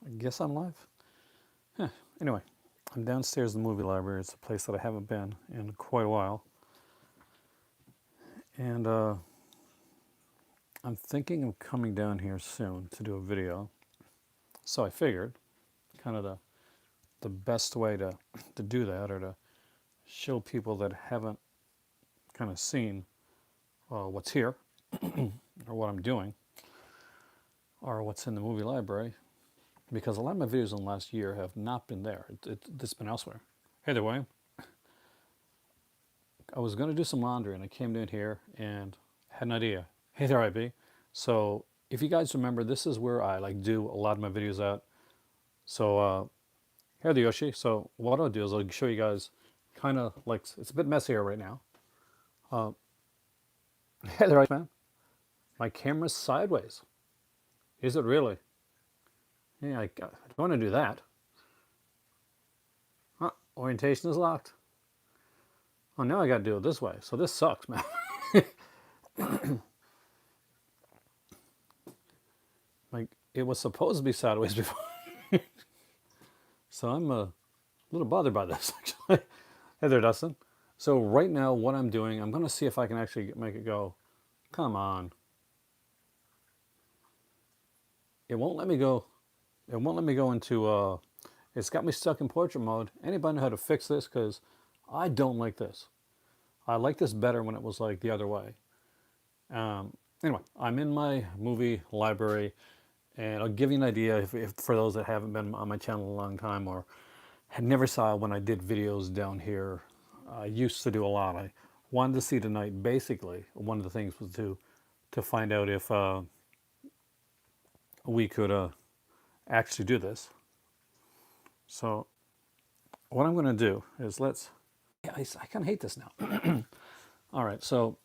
I guess I'm live. Huh. Anyway, I'm downstairs in the movie library. It's a place that I haven't been in quite a while. And I'm thinking of coming down here soon to do a video. So I figured kind of the best way to do that, or to show people that haven't kind of seen what's here or what I'm doing or what's in the movie library, because a lot of my videos in the last year have not been there. It's been elsewhere. Hey there, William. I was going to do some laundry and I came down here and had an idea. Hey there, IB. So if you guys remember, this is where I like do a lot of my videos at. So here the Yoshi. So what I'll do is I'll show you guys kind of like, it's a bit messier right now. Hey there, man. My camera's sideways. Is it really? Yeah, I don't want to do that. Huh, orientation is locked. Oh, now I got to do it this way. So this sucks, man. Like, it was supposed to be sideways before. So I'm a little bothered by this, actually. Hey there, Dustin. So right now, what I'm doing, I'm going to see if I can actually make it go. Come on. It won't let me go. It won't let me go into, it's got me stuck in portrait mode. Anybody know how to fix this? Because I don't like this. I like this better when it was like the other way. Anyway, I'm in my movie library, and I'll give you an idea if for those that haven't been on my channel a long time or had never saw when I did videos down here. I used to do a lot. I wanted to see tonight. Basically, one of the things was to find out if we could actually do this. So what I'm going to do is Yeah, I kind of hate this now. All right, so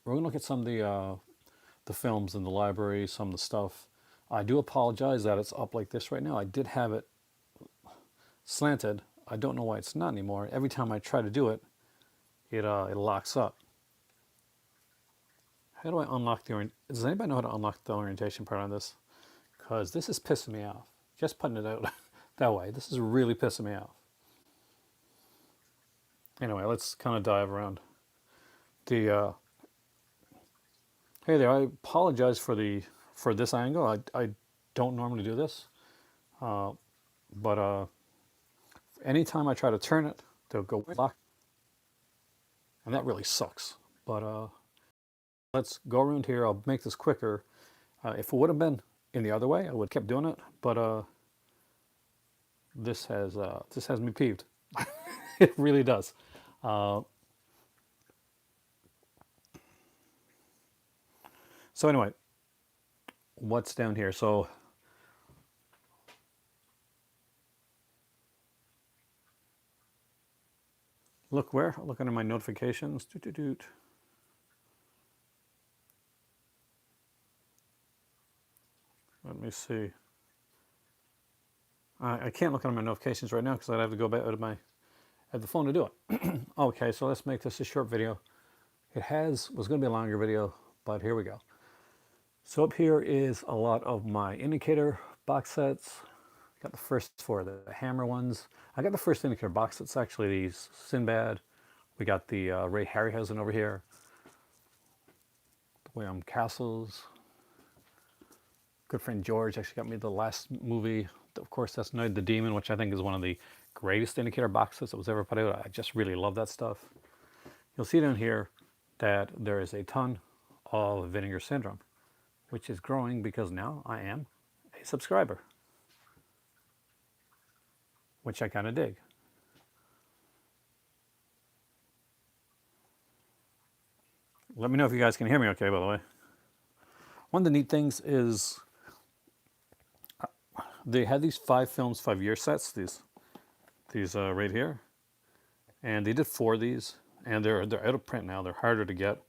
we're going to look at some of the films in the library, some of the stuff. I do apologize that it's up like this right now. I did have it slanted. I don't know why it's not anymore. Every time I try to do it, it locks up. How do I unlock the Does anybody know how to unlock the orientation part on this? Because this is pissing me off. Just putting it out that way. This is really pissing me off. Anyway, let's kind of dive around. Hey there, I apologize for this angle. I don't normally do this. But anytime I try to turn it, they'll go lock. And that really sucks. But let's go around here. I'll make this quicker. If it would have been in the other way, I would have kept doing it. But this has me peeved. It really does. So anyway, what's down here? So look where? Look under my notifications. Doot, doot, doot. Let me see. I can't look under my notifications right now because I'd have to go back out of the phone to do it. Okay, so let's make this a short video. It was going to be a longer video, but here we go. So up here is a lot of my indicator box sets. Got the first four, the Hammer ones. I got the first indicator box sets, actually, these Sinbad. We got the Ray Harryhausen over here. The William Castles. Good friend George actually got me the last movie. Of course, that's Night of the Demon, which I think is one of the greatest indicator box sets that was ever put out. I just really love that stuff. You'll see down here that there is a ton of Vinegar Syndrome, which is growing because now I am a subscriber, which I kind of dig. Let me know if you guys can hear me okay, by the way. One of the neat things is they had these 5 films, 5-year sets, these right here. And they did 4 of these, and they're out of print now. They're harder to get.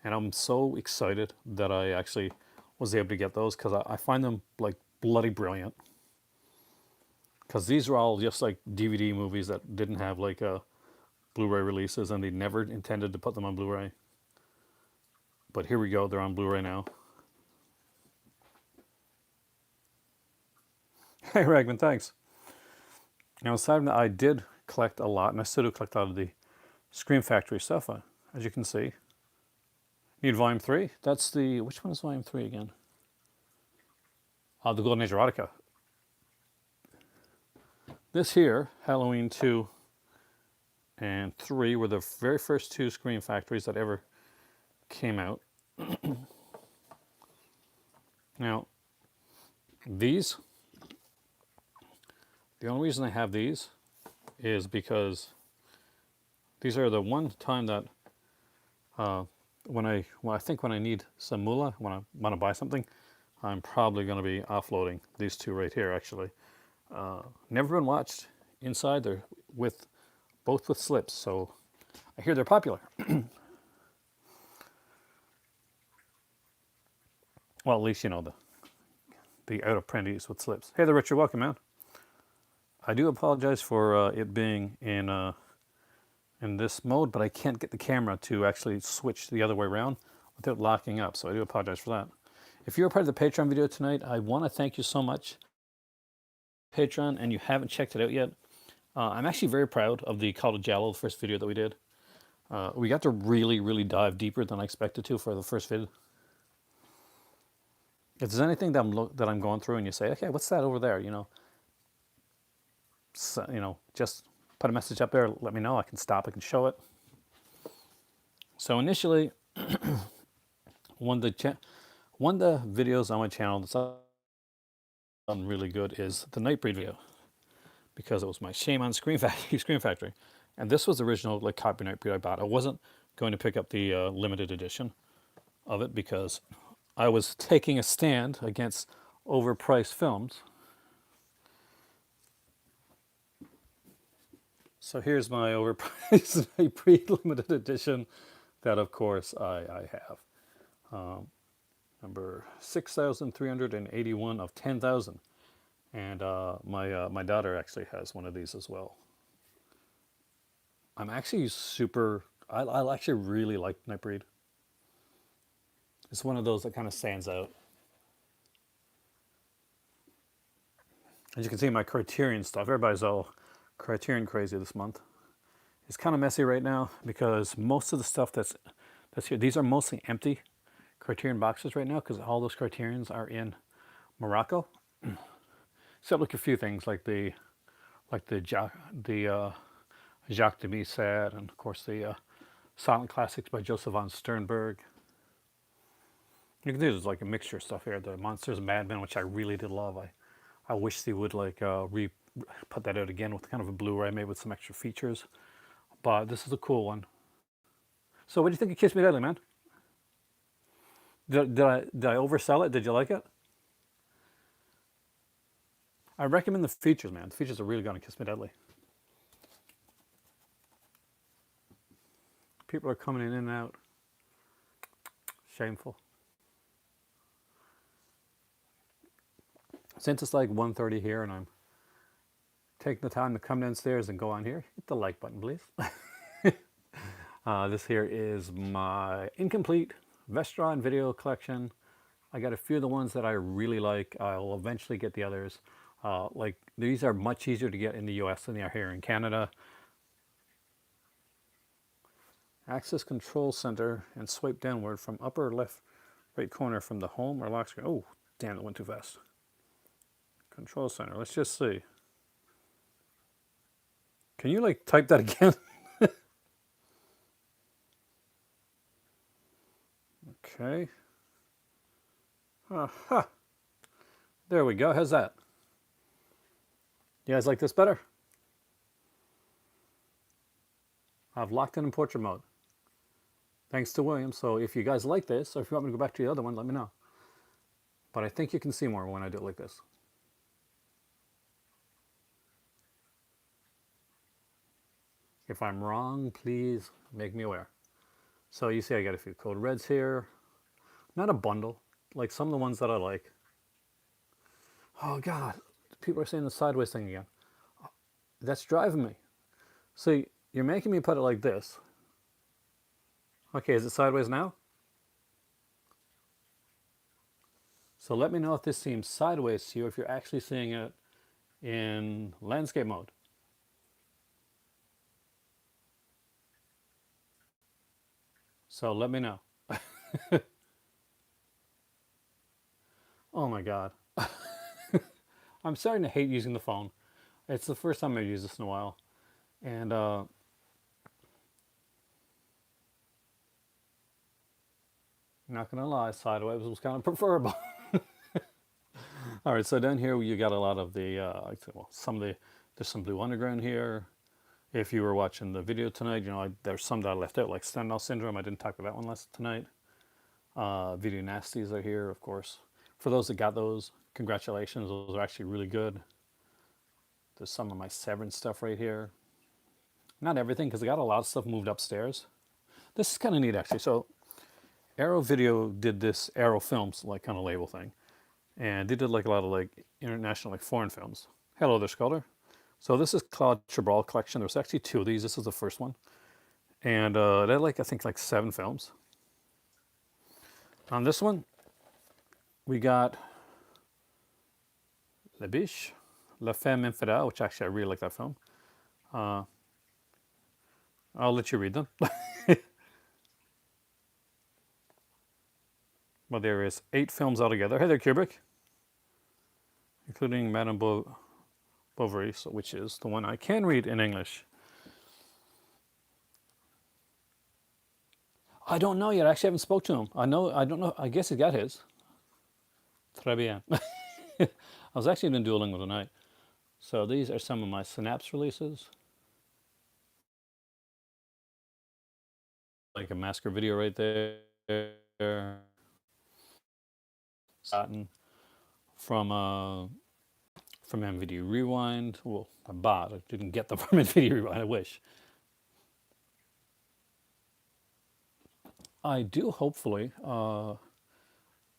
And I'm so excited that I actually was able to get those, because I find them like bloody brilliant. Because these are all just like DVD movies that didn't have like Blu-ray releases, and they never intended to put them on Blu-ray. But here we go, they're on Blu-ray now. Hey, Ragman, thanks. Now, aside from that, I did collect a lot, and I still do collect a lot of the Scream Factory stuff, as you can see. Need Volume 3? That's the... Which one is Volume 3 again? The Golden Age Erotica. This here, Halloween 2 and 3, were the very first two Scream Factories that ever came out. Now, these... The only reason I have these is because these are the one time that when I need some moolah, when I want to buy something, I'm probably going to be offloading these two right here. Actually, never been watched inside. They're both with slips, so I hear they're popular. Well, at least you know the out of prendies with slips. Hey there, Richard. Welcome, man. I do apologize for it being in this mode, but I can't get the camera to actually switch the other way around without locking up, so I do apologize for that. If you're a part of the Patreon video tonight, I want to thank you so much. Patreon, and you haven't checked it out yet, I'm actually very proud of the Call to Giallo, the first video that we did. We got to really, really dive deeper than I expected to for the first vid. If there's anything that I'm going through and you say, okay, what's that over there, so, just put a message up there, let me know, I can stop, I can show it. So initially, one of the videos on my channel that's done really good is the Nightbreed video, because it was my Shame on Scream Factory. And this was the original copy Nightbreed I bought. I wasn't going to pick up the limited edition of it because I was taking a stand against overpriced films. So here's my overpriced Nightbreed limited edition that, of course, I have. Number 6,381 of 10,000. And my daughter actually has one of these as well. I'm actually I actually really like Nightbreed. It's one of those that kind of stands out. As you can see, my Criterion stuff, everybody's all Criterion crazy this month. It's kind of messy right now because most of the stuff that's here, these are mostly empty Criterion boxes right now because all those Criterions are in Morocco. Except like a few things like the Jacques Demy set, and of course the Silent Classics by Joseph von Sternberg. You can see there's like a mixture of stuff here. The Monsters and Madmen, which I really did love. I wish they would put that out again with kind of a Blu-ray made with some extra features. But this is a cool one. So what do you think of Kiss Me Deadly, man? Did I oversell it? Did you like it? I recommend the features, man. The features are really going to Kiss Me Deadly. People are coming in and out. Shameful. Since it's like 1:30 here and I'm taking the time to come downstairs and go on here, hit the like button, please. This here is my incomplete Vestron video collection. I got a few of the ones that I really like. I'll eventually get the others. Like these are much easier to get in the US than they are here in Canada. Access Control Center and swipe downward from upper left right corner from the home or lock screen. Oh, damn, it went too fast. Control Center, let's just see. Can you type that again? Okay. Aha. There we go. How's that? You guys like this better? I've locked it in portrait mode. Thanks to William. So if you guys like this, or if you want me to go back to the other one, let me know. But I think you can see more when I do it like this. If I'm wrong, please make me aware. So you see I got a few code reds here. Not a bundle, like some of the ones that I like. Oh God, people are saying the sideways thing again. That's driving me. See, you're making me put it like this. Okay, is it sideways now? So let me know if this seems sideways to you, if you're actually seeing it in landscape mode. So let me know. Oh my God. I'm starting to hate using the phone. It's the first time I've used this in a while. And not gonna lie, sideways was kind of preferable. All right, so down here you got a lot of the, well, some of the, there's some Blue Underground here. If you were watching the video tonight, you know, there's some that I left out, like Stendhal Syndrome. I didn't talk about that one last tonight. Video Nasties are here, of course. For those that got those, congratulations. Those are actually really good. There's some of my Severance stuff right here. Not everything, because I got a lot of stuff moved upstairs. This is kind of neat, actually. So Arrow Video did this, Arrow Films, like kind of label thing. And they did like a lot of like international, like foreign films. Hello there, Sculptor. So this is Claude Chabrol collection. There's actually two of these. This is the first one. And they had like, I think like 7 films. On this one, we got La Biche, La Femme Infidèle, which actually I really like that film. I'll let you read them. Well, there is 8 films altogether. Hey there, Kubrick. Including Madame Bovary, which is the one I can read in English. I don't know yet. I actually haven't spoke to him. I don't know. I guess he got his. Très bien. I was actually doing Duolingo tonight. So these are some of my Synapse releases. Like a Masker video right there. Gotten from NVIDIA Rewind. Well, I bought. I didn't get them from NVIDIA Rewind. I wish. I do hopefully.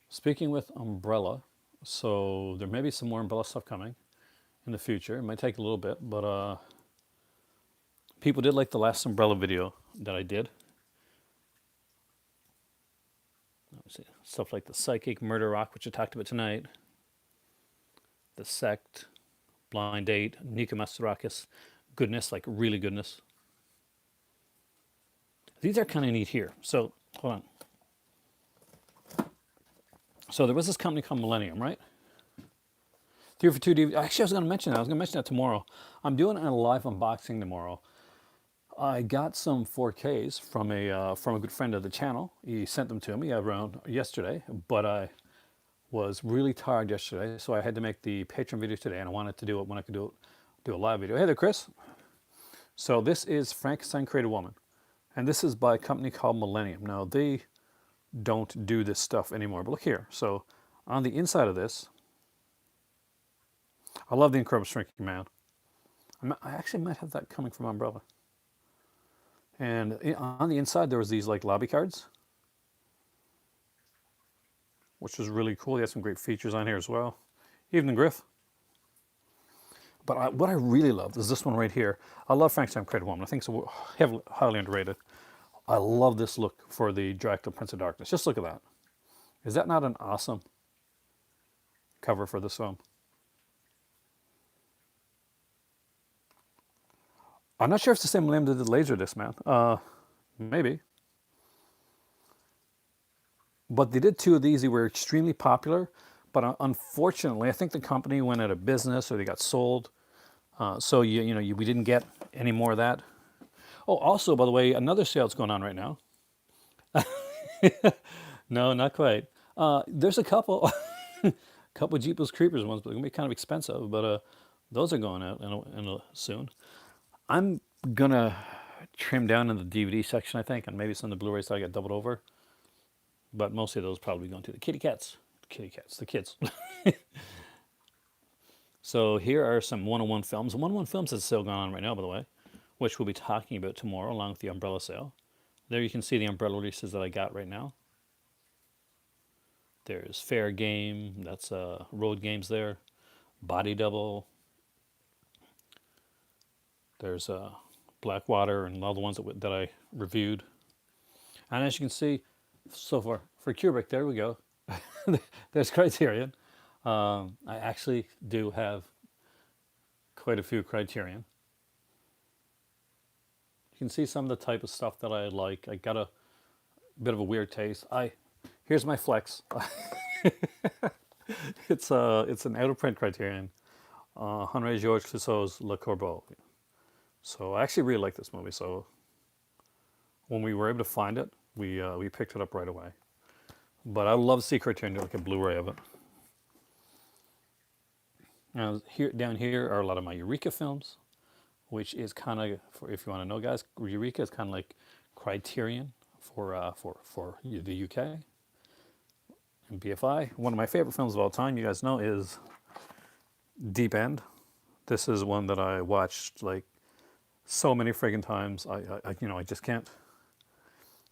Speaking with Umbrella, so there may be some more Umbrella stuff coming in the future. It might take a little bit, but people did like the last Umbrella video that I did. Let's see, stuff like the Psychic, Murder Rock, which I talked about tonight, the Sect, Blind Date, Nika Masterakis, goodness, like really goodness. These are kind of neat here. So hold on. So there was this company called Millennium, right? 3 for 2 DVD. Actually, I was going to mention that. I was going to mention that tomorrow. I'm doing a live unboxing tomorrow. I got some 4Ks from a good friend of the channel. He sent them to me around yesterday, but I was really tired yesterday, so I had to make the Patreon video today, and I wanted to do it when I could do a live video. Hey there, Chris. So this is Frankenstein Created Woman, and this is by a company called Millennium. Now they don't do this stuff anymore, but look here. So on the inside of this, I love the Incredible Shrinking Man. I actually might have that coming from Umbrella. And on the inside, there was these like lobby cards, which was really cool. He had some great features on here as well. Evening, Griff. But what I really loved is this one right here. I love Frankenstein Created Woman. I think it's heavily, highly underrated. I love this look for the Dracula Prince of Darkness. Just look at that. Is that not an awesome cover for this film? I'm not sure if it's the same limited Laserdisc, man. Maybe. But they did 2 of these. They were extremely popular. But unfortunately, I think the company went out of business or they got sold. So we didn't get any more of that. Oh, also, by the way, another sale's going on right now. No, not quite. There's a couple, Jeepers Creepers ones, but they're gonna be kind of expensive. But those are going out soon. I'm gonna trim down in the DVD section, I think, and maybe some of the Blu-rays that I got doubled over. But mostly those probably going to the kitty cats. The kids. So here are some 101 films. 101 Films has a sale going on right now, by the way, which we'll be talking about tomorrow along with the Umbrella sale. There you can see the Umbrella releases that I got right now. There's Fair Game, that's Road Games there. Body Double. There's Blackwater and all the ones that I reviewed. And as you can see, so far, for Kubrick, there we go. There's Criterion. I actually do have quite a few Criterion. You can see some of the type of stuff that I like. I got a bit of a weird taste. Here's my flex. It's an out of print Criterion, Henri Georges Clouzot's Le Corbeau. So I actually really like this movie. So when we were able to find it, we picked it up right away. But I would love to see Criterion do like a Blu-ray of it. Now down here are a lot of my Eureka films, which is kind of, if you want to know, guys, Eureka is kind of like Criterion for the UK. And BFI, one of my favorite films of all time, you guys know, is Deep End. This is one that I watched like so many friggin' times. I just can't.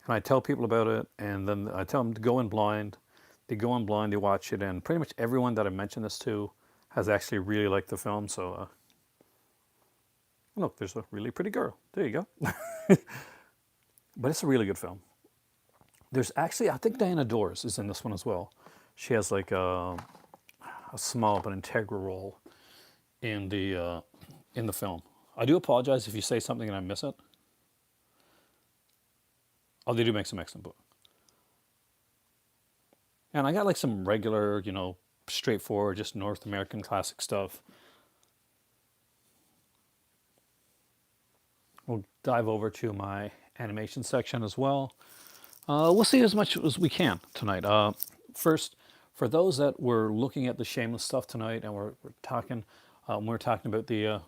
And I tell people about it, and then I tell them to go in blind. They go in blind, they watch it, and pretty much everyone that I mentioned this to has actually really liked the film. So, look, there's a really pretty girl. There you go. But it's a really good film. There's actually, I think Diana Dors is in this one as well. She has like a small but integral role in the film. I do apologize if you say something and I miss it. Oh, they do make some excellent books. And I got like some regular, straightforward, just North American classic stuff. We'll dive over to my animation section as well. We'll see as much as we can tonight. First, for those that were looking at the Shameless stuff tonight, and we're talking about the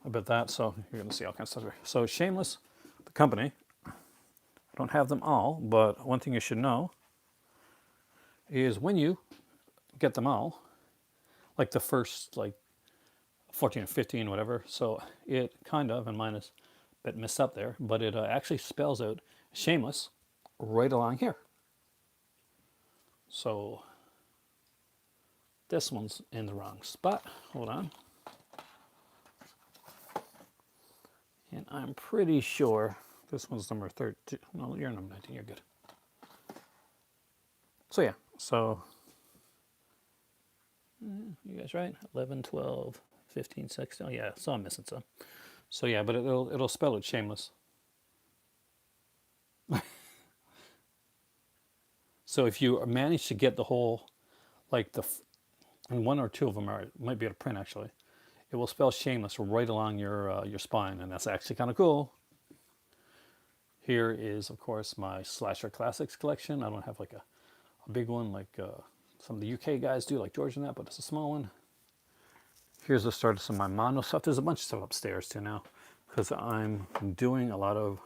about that. So you're going to see all kinds of stuff here. So Shameless, the company. I don't have them all, but one thing you should know is when you get them all, like the first 14 or 15, whatever. So it kind of, and mine is a bit messed up there, but it actually spells out Shameless right along here. So this one's in the wrong spot. Hold on. And I'm pretty sure this one's number 13. No, you're number 19. You're good. So yeah. So you guys right? 11, 12, 15, 16. Oh yeah. So I'm missing some. So yeah, but it'll spell it Shameless. So if you manage to get the whole, and one or two of them might be able to print actually. It will spell Shameless right along your spine, and that's actually kind of cool. Here is, of course, my Slasher Classics collection. I don't have like a big one like some of the UK guys do, like George and that, but it's a small one. Here's the start of some of my Mondo stuff. There's a bunch of stuff upstairs too now, because I'm doing a lot of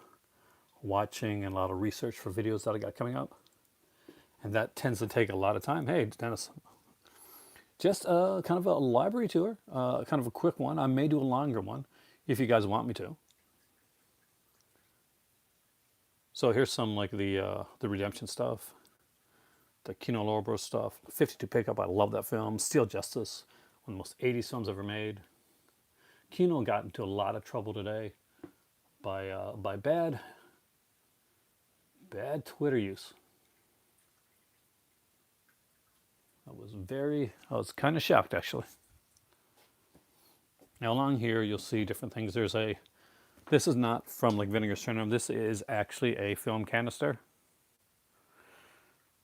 watching and a lot of research for videos that I got coming up. And that tends to take a lot of time. Hey, Dennis. Just kind of a library tour, kind of a quick one. I may do a longer one if you guys want me to. So here's some like the Redemption stuff, the Kino Lorber stuff, 52 Pickup. I love that film. Steel Justice, one of the most 80s films ever made. Kino got into a lot of trouble today by bad Twitter use. I was kind of shocked actually. Now along here you'll see different things. This is not from like Vinegar's Turn. This is actually a film canister.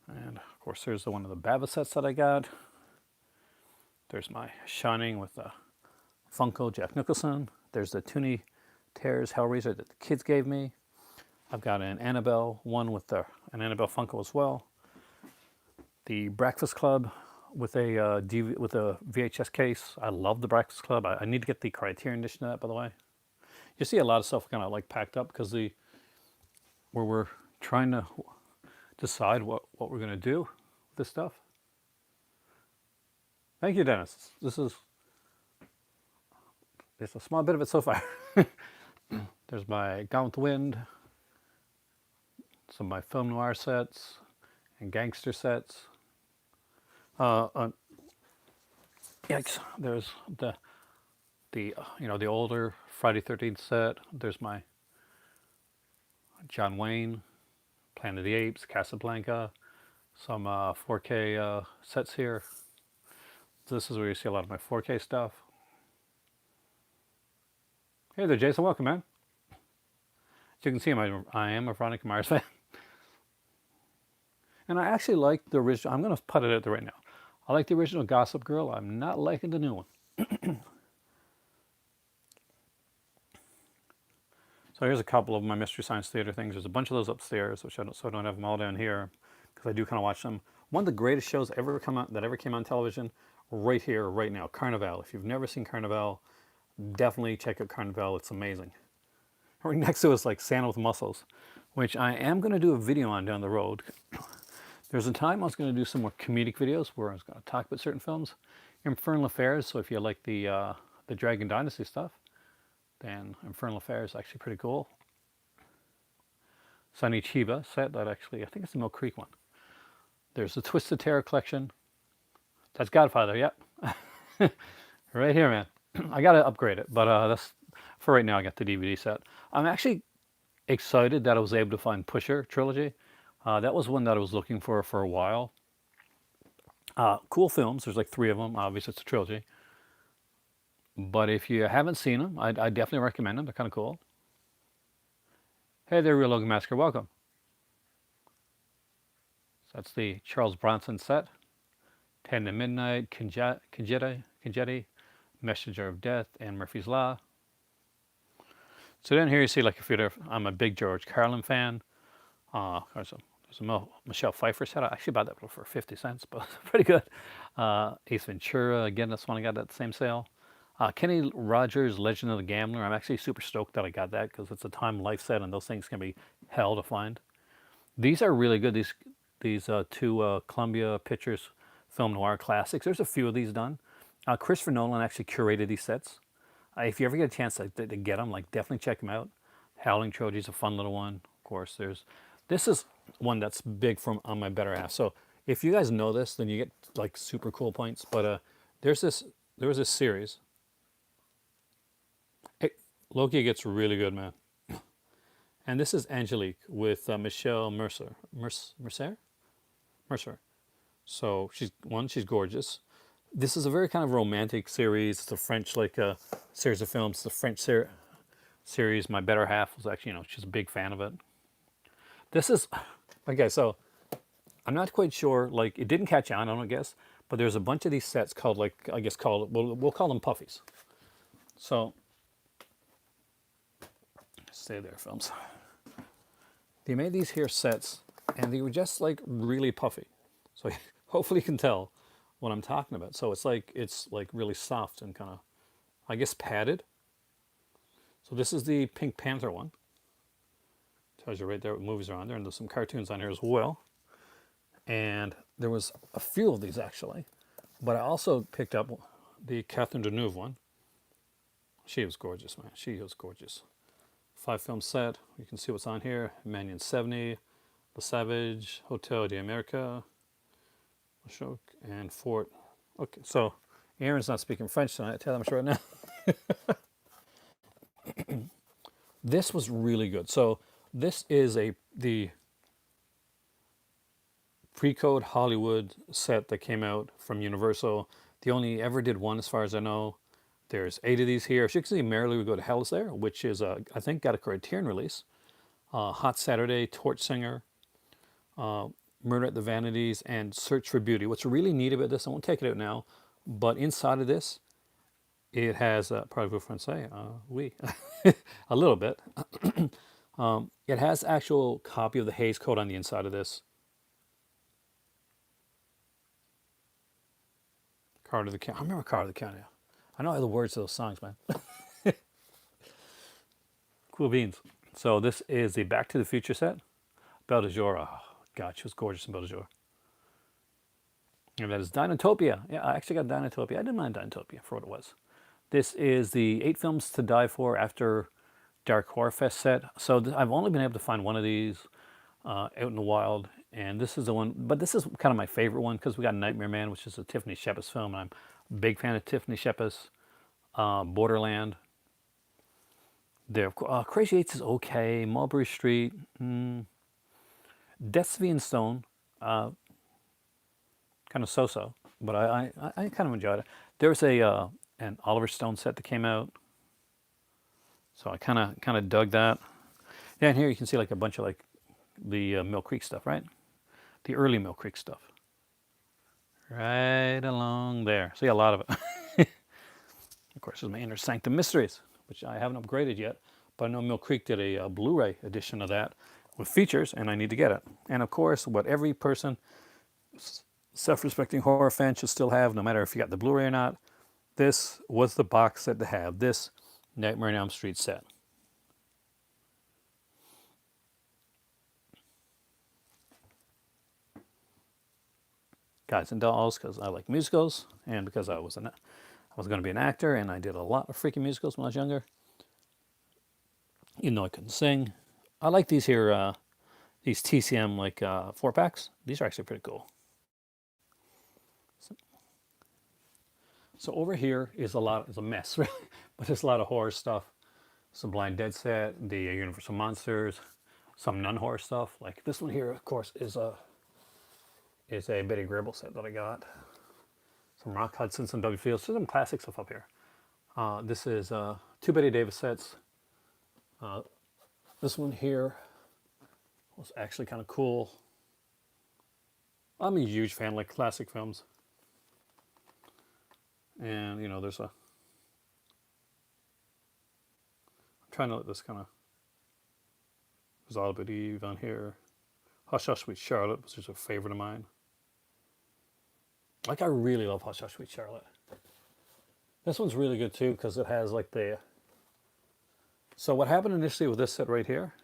And of course there's one of the Bava sets that I got. There's my Shining with the Funko Jack Nicholson. There's the Toonie Terrors Hellraiser that the kids gave me. I've got an Annabelle one with an Annabelle Funko as well. The Breakfast Club with a VHS case. I love the Breakfast Club. I need to get the Criterion edition of that, by the way. You see a lot of stuff kind of like packed up because where we're trying to decide what we're going to do with this stuff. Thank you, Dennis. It's a small bit of it so far. There's my Gone with the Wind, some of my film noir sets and gangster sets. Yikes! There's the older Friday 13th set. There's my John Wayne, Planet of the Apes, Casablanca, Some 4K sets here. This is where you see a lot of my 4K stuff. Hey there, Jason. Welcome, man. As you can see, I am a Veronica Mars fan. And I actually like the original. I'm going to put it out there right now. I like the original Gossip Girl. I'm not liking the new one. So here's a couple of my Mystery Science Theater things. There's a bunch of those upstairs, which so I don't have them all down here, because I do kind of watch them. One of the greatest shows ever come out that ever came on television, right here, right now, Carnival. If you've never seen Carnival, definitely check out Carnival. It's amazing. Right next to it is like Santa with Muscles, which I am going to do a video on down the road. There's a time I was going to do some more comedic videos where I was going to talk about certain films. Infernal Affairs, so if you like the Dragon Dynasty stuff, then Infernal Affairs is actually pretty cool. Sonny Chiba set that actually, I think it's the Mill Creek one. There's the Twisted Terror collection. That's Godfather, yep. Right here, man. I got to upgrade it, but that's for right now. I got the DVD set. I'm actually excited that I was able to find Pusher Trilogy. That was one that I was looking for a while. Cool films. There's like 3 of them. Obviously, it's a trilogy. But if you haven't seen them, I definitely recommend them. They're kind of cool. Hey there, Real Logan Massacre. Welcome. So that's the Charles Bronson set. 10 to Midnight, Congetti, Messenger of Death, and Murphy's Law. So then here you see like a few different, I'm a big George Carlin fan. There's a Michelle Pfeiffer set. I actually bought that for 50 cents, but it's pretty good. Ace Ventura, again, that's one I got at the same sale. Kenny Rogers, Legend of the Gambler. I'm actually super stoked that I got that because it's a Time Life set and those things can be hell to find. These are really good. These 2 Columbia Pictures film noir classics. There's a few of these done. Christopher Nolan actually curated these sets. If you ever get a chance to get them, like definitely check them out. Howling Trilogy is a fun little one. Of course, this is one that's big from On My Better Half. So if you guys know this, then you get like super cool points. But there was this series. Loki gets really good, man. And this is Angelique with Michelle Mercer. Mercer? So she's gorgeous. This is a very kind of romantic series. It's a French series of films. The French series. My better half was actually, she's a big fan of it. This is okay. So I'm not quite sure. Like it didn't catch on, I don't guess. But there's a bunch of these sets called we'll call them puffies. So stay there, films. They made these here sets, and they were just like really puffy. So hopefully you can tell what I'm talking about. So it's like really soft and kind of, I guess, padded. So this is the Pink Panther one. Tells you right there what movies are on there, and there's some cartoons on here as well. And there was a few of these actually, but I also picked up the Catherine Deneuve one. She was gorgeous, man. She was gorgeous. 5 film set. You can see what's on here. Mannion 70, Le Savage, Hotel de America, Ashok, and Fort. Okay, so Aaron's not speaking French tonight. I tell him right now. This was really good. So this is the pre-code Hollywood set that came out from Universal. They only ever did one, as far as I know. There's 8 of these here. As you can see, Merrily We Go to Hell is there, which is, I think, got a Criterion release. Hot Saturday, Torch Singer, Murder at the Vanities, and Search for Beauty. What's really neat about this, I won't take it out now, but inside of this, it has, parlez-vous français? Oui, a little bit. It has actual copy of the Hays Code on the inside of this. Card of the County. I remember Card of the County. I know the words to those songs, man. Cool beans. So this is the Back to the Future set. Belle de Jour. Oh, God, she was gorgeous in Belle de Jour. And that is Dinotopia. Yeah, I actually got Dinotopia. I didn't mind Dinotopia for what it was. This is the 8 Films to Die For After Dark Horror Fest set. So I've only been able to find one of these out in the wild. And this is the one, but this is kind of my favorite one because we got Nightmare Man, which is a Tiffany Shepis film. And I'm a big fan of Tiffany Shepis. Borderland. There, Crazy Eights is okay. Mulberry Street. Death's V and Stone. kind of so-so, but I kind of enjoyed it. There's an Oliver Stone set that came out, so I kind of dug that. Yeah, and here you can see like a bunch of like the Mill Creek stuff, right? The early Mill Creek stuff, right along there. See a lot of it. Of course, there's my Inner Sanctum Mysteries, which I haven't upgraded yet, but I know Mill Creek did a Blu-ray edition of that with features, and I need to get it. And of course, what every person, self-respecting horror fan, should still have, no matter if you got the Blu-ray or not, this was the box set to have, this Nightmare on Elm Street set. Guys and Dolls, because I like musicals, and because I was going to be an actor, and I did a lot of freaking musicals when I was younger. Even though I couldn't sing. I like these here, these TCM like 4-packs. These are actually pretty cool. So over here is a mess, really, but there's a lot of horror stuff. Some Blind Dead set, the Universal Monsters, some non-horror stuff. Like this one here, of course, is a Betty Grable set that I got. Some Rock Hudson, some W. Fields, some classic stuff up here. This is 2 Betty Davis sets. This one here was actually kind of cool. I'm a huge fan of like classic films. And, you know, I'm trying to let this kind of, there's All But Eve on here. Hush Hush Sweet Charlotte, which is a favorite of mine. Like, I really love Hush Hush Sweet Charlotte. This one's really good too, because it has like the, so what happened initially with this set right here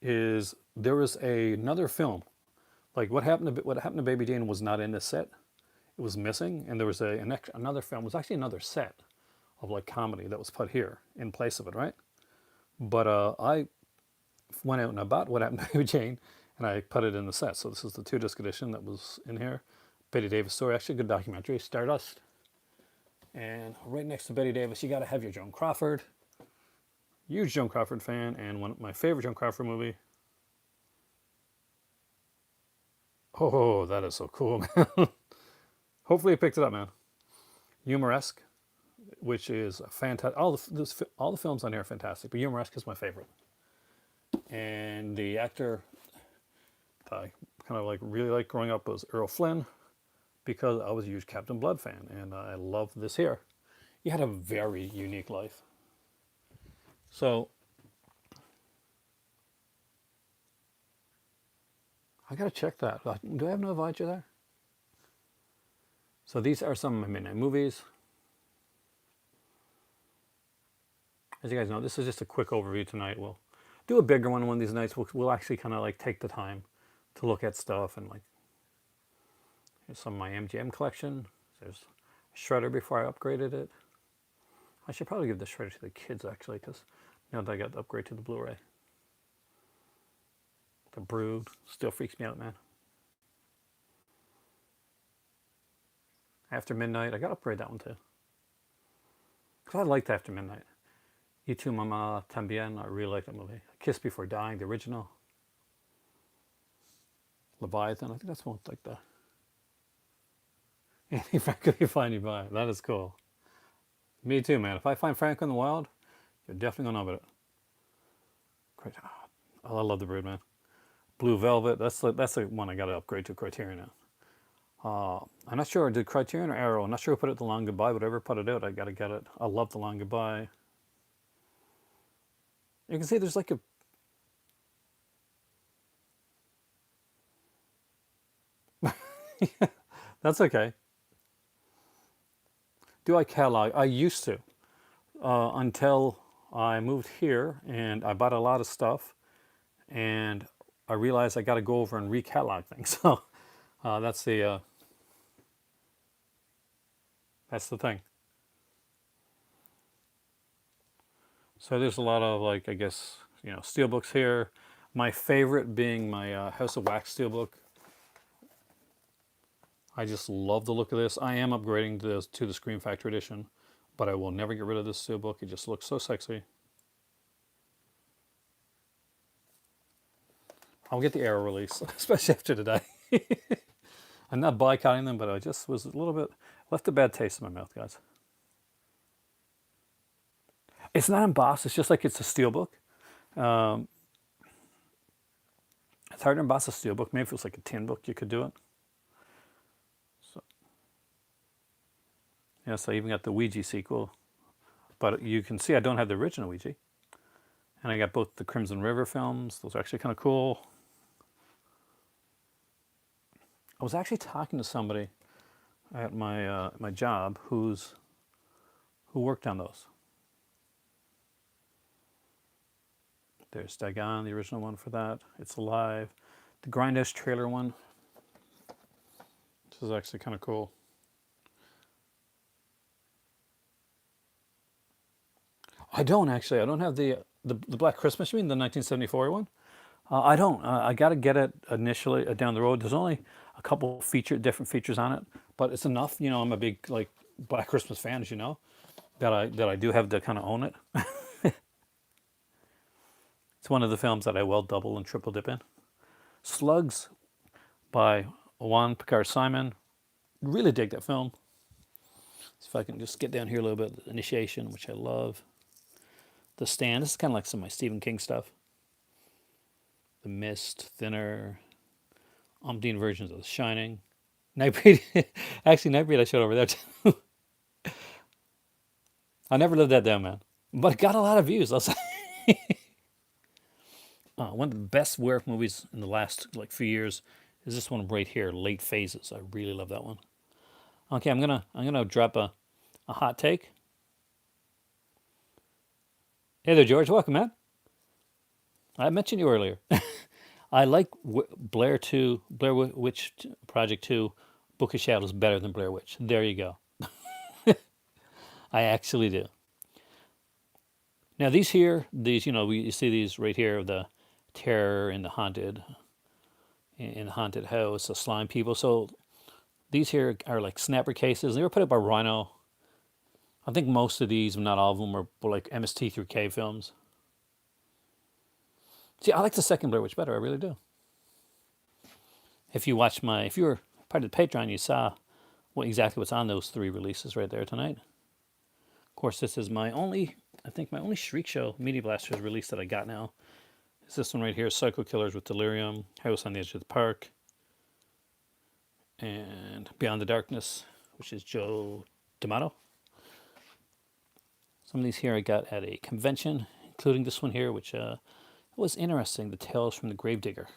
is there was another film. Like what happened to Baby Jane was not in this set. It was missing, and there was another film. It was actually another set of like comedy that was put here in place of it, right? But I went out and I bought What Happened to Baby Jane, and I put it in the set. So this is the 2-disc edition that was in here. Betty Davis story, actually a good documentary, Stardust. And right next to Betty Davis, you got to have your Joan Crawford. Huge Joan Crawford fan, and one of my favorite Joan Crawford movie. Oh, that is so cool, man. Hopefully you picked it up, man. Humoresque, which is fantastic. All the films on here are fantastic, but Humoresque is my favorite. And the actor that I kind of like really liked growing up was Errol Flynn, because I was a huge Captain Blood fan, and I love this here. He had a very unique life. So I gotta check that. Do I have no voucher there? So these are some of my midnight movies. As you guys know, this is just a quick overview tonight. We'll do a bigger one of these nights. We'll actually kind of like take the time to look at stuff, and like here's some of my MGM collection. There's a Shredder before I upgraded it. I should probably give the Shredder to the kids actually, because now that I got the upgrade to the Blu-ray. The Brood still freaks me out, man. After Midnight, I got to upgrade that one too. Because I liked After Midnight. Y Tu Mama Tambien, I really like that movie. Kiss Before Dying, the original. Leviathan, I think that's one like that. Annie Frank, you find you buy. That is cool. Me too, man. If I find Frank in the wild, you're definitely gonna know about it. Great. Oh, I love The Brood, man. Blue Velvet, that's the one I got to upgrade to Criterion now. I'm not sure, did Criterion or Arrow? I'm not sure who put it, The Long Goodbye. Whatever put it out, I got to get it. I love The Long Goodbye. You can see there's like a... That's okay. Do I catalog? I used to. Until I moved here and I bought a lot of stuff, and I realized I got to go over and recatalog things. So that's the thing. So there's a lot of like, I guess, you know, steelbooks here. My favorite being my House of Wax steelbook. I just love the look of this. I am upgrading this to the Scream Factory edition, but I will never get rid of this steelbook. It just looks so sexy. I'll get the Arrow release, especially after today. I'm not boycotting them, but I just was a little bit left a bad taste in my mouth, guys. It's not embossed. It's just like it's a steel book. Um, it's hard to emboss a steel book. Maybe if it was like a tin book, you could do it. So, yeah, so I even got the Ouija sequel, but you can see I don't have the original Ouija, and I got both the Crimson River films. Those are actually kind of cool. I was actually talking to somebody at my job who worked on those. There's Dagon, the original one for that. It's Alive. The Grindhouse trailer one. This is actually kind of cool. I don't actually. I don't have the Black Christmas. You mean the 1974 one? I don't. I got to get it initially down the road. There's only a couple different features on it, but it's enough. You know, I'm a big like Black Christmas fan, as you know, that I do have to kind of own it. It's one of the films that I will double and triple dip in. Slugs by Juan Picard Simon. Really dig that film. So if I can just get down here a little bit, the Initiation, which I love. The Stand. This is kind of like some of my Stephen King stuff. The Mist, Thinner, umpteen versions of The Shining. Nightbreed. Actually, Nightbreed I showed over there too. I never lived that down, man. But it got a lot of views. I'll say. One of the best werewolf movies in the last like few years is this one right here, Late Phases. I really love that one. Okay, I'm gonna drop a hot take. Hey there, George. Welcome, man. I mentioned you earlier. I like Blair Witch Project 2, Book of Shadows better than Blair Witch. There you go. I actually do. Now these you know, you see these right here, the terror in the haunted house, the slime people. So these here are like snapper cases. They were put up by Rhino. I think most of these, not all of them, were like MST through K films. See, I like the second Blair Witch better. I really do. If you were part of the Patreon, you saw exactly what's on those 3 releases right there tonight. Of course, this is my only Shriek Show Media Blasters release that I got now. Is this one right here, Psycho Killers with Delirium, House on the Edge of the Park, and Beyond the Darkness, which is Joe D'Amato. Some of these here I got at a convention, including this one here, which was interesting, The Tales from the Gravedigger.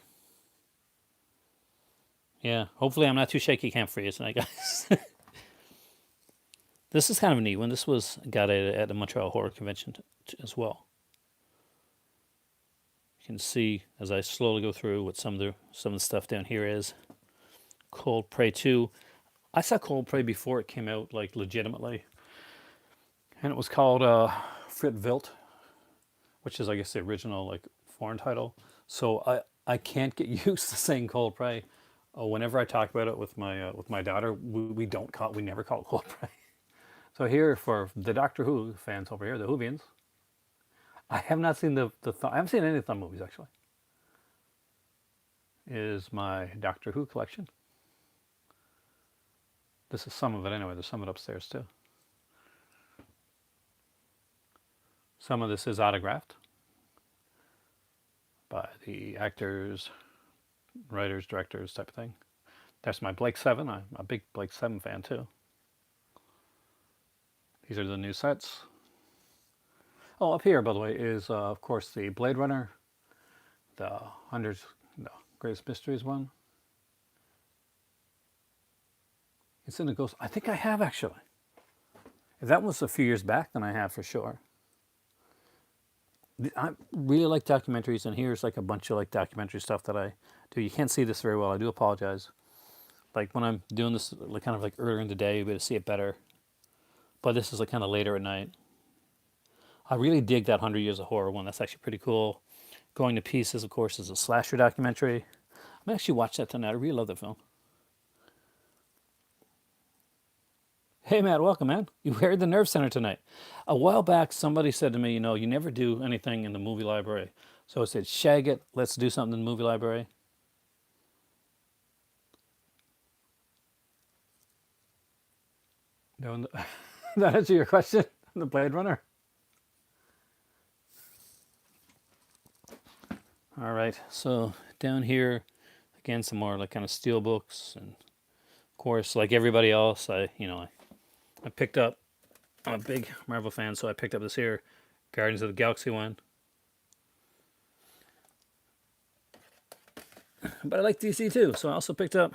Yeah, hopefully I'm not too shaky camp for you tonight, guys. This is kind of a neat one. This got at the Montreal Horror Convention as well. You can see as I slowly go through what some of the stuff down here is. Cold Prey 2. I saw Cold Prey before it came out, like legitimately, and it was called Frit Wilt, which is I guess the original like foreign title. So I can't get used to saying Cold Prey. Whenever I talk about it with my daughter, we never call it Cold Prey. So here for the Doctor Who fans over here, the Whovians, I have not seen I haven't seen any of the Thumb movies actually. Is my Doctor Who collection. This is some of it anyway. There's some of it upstairs too. Some of this is autographed by the actors, writers, directors type of thing. That's my Blake 7. I'm a big Blake 7 fan too. These are the new sets. Oh, up here, by the way, is of course the Blade Runner, the Greatest Mysteries one. It's in the Ghost. I think I have actually. If that was a few years back, then I have for sure. I really like documentaries, and here's like a bunch of like documentary stuff that I do. You can't see this very well. I do apologize. Like when I'm doing this, like kind of like earlier in the day, you'll be able to see it better. But this is like kind of later at night. I really dig that 100 Years of Horror one. That's actually pretty cool. Going to Pieces, of course, is a slasher documentary. I'm gonna actually watch that tonight. I really love that film. Hey, Matt, welcome, man. You were at the Nerve Center tonight. A while back, somebody said to me, you know, you never do anything in the movie library. So I said, shag it. Let's do something in the movie library. Doing the, that answer your question? The Blade Runner? All right, so down here, again, some more like kind of steel books, and of course, like everybody else, I picked up. I'm a big Marvel fan, so I picked up this here, Guardians of the Galaxy one. But I like DC too, so I also picked up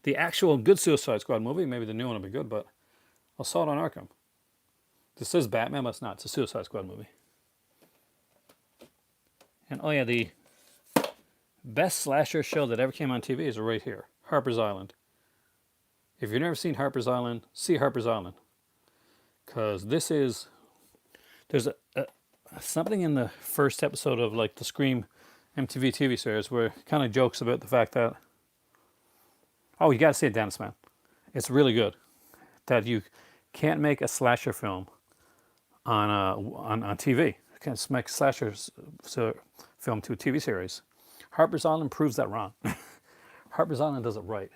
the actual good Suicide Squad movie. Maybe the new one will be good, but I saw it on Arkham. This is Batman, but it's not. It's a Suicide Squad movie. And oh yeah, the best slasher show that ever came on TV is right here, Harper's Island. If you've never seen Harper's Island, see Harper's Island. Because there's something in the first episode of like the Scream MTV TV series where it kind of jokes about the fact that, oh, you got to see it, Dennis, man. It's really good. That you can't make a slasher film on TV. You can't make a slasher film to a TV series. Harper's Island proves that wrong. Harper's Island does it right.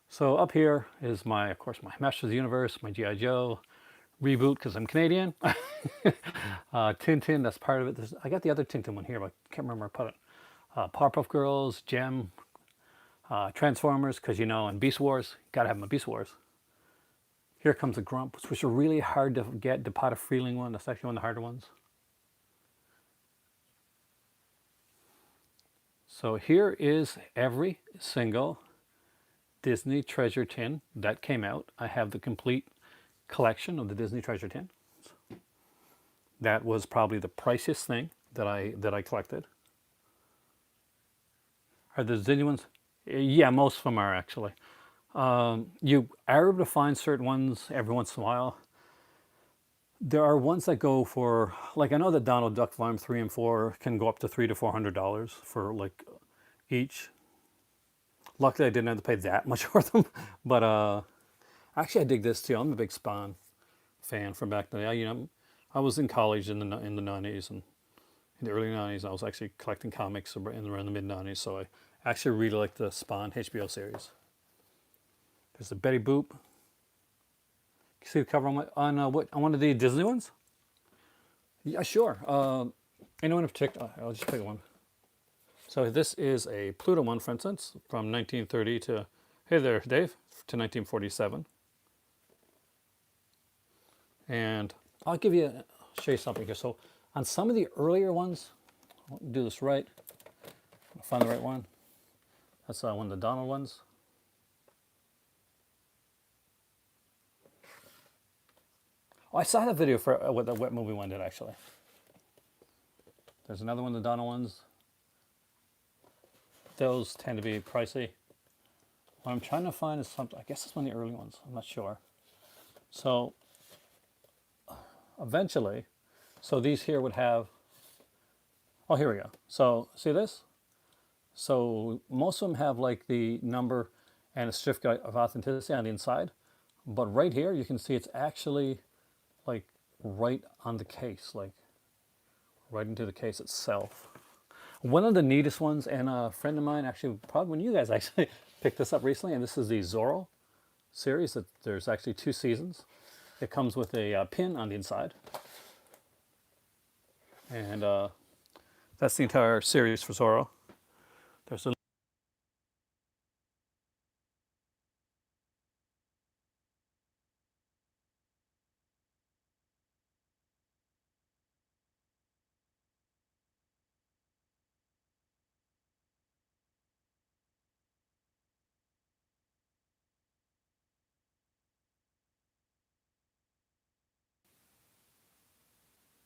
So up here is of course, my Masters of the Universe, my G.I. Joe reboot because I'm Canadian. Tintin, that's part of it. I got the other Tintin one here, but I can't remember where I put it. Powerpuff Girls, Gem, Transformers, because and Beast Wars, gotta have my Beast Wars. Here comes the Grumps, which are really hard to get. The Pot of Freeling one, that's actually one of the harder ones. So here is every single Disney treasure tin that came out. I have the complete collection of the Disney treasure tin. That was probably the priciest thing that I collected. Are the Disney ones? Yeah, most of them are actually. You are able to find certain ones every once in a while. There are ones that go for, like I know that Donald Duck Volume 3 and 4 can go up to $300 to $400 for like each. Luckily I didn't have to pay that much for them. But actually I dig this too. I'm a big Spawn fan from back then. I was in college in the 90s, and in the early 90s I was actually collecting comics around the mid 90s, so I actually really like the Spawn HBO series. There's the Betty Boop. You see the cover on one of the Disney ones? Yeah, sure. Anyone in particular? I'll just pick one. So this is a Pluto one, for instance, from 1930 to, hey there, Dave, to 1947. And I'll show you something here. So on some of the earlier ones, I'll do this right. I'll find the right one. That's one of the Donald ones. Oh, I saw that video for what the Wet Movie one did, actually. There's another one of the Donald ones. Those tend to be pricey. What I'm trying to find is something, I guess it's one of the early ones. I'm not sure. So eventually, these here would have, oh, here we go. So see this? So most of them have like the number and a certificate of authenticity on the inside. But right here, you can see it's actually like right on the case, like right into the case itself. One of the neatest ones, and a friend of mine, actually, probably when you guys actually picked this up recently, and this is the Zorro series. There's actually 2 seasons. It comes with a pin on the inside. And that's the entire series for Zorro. There's a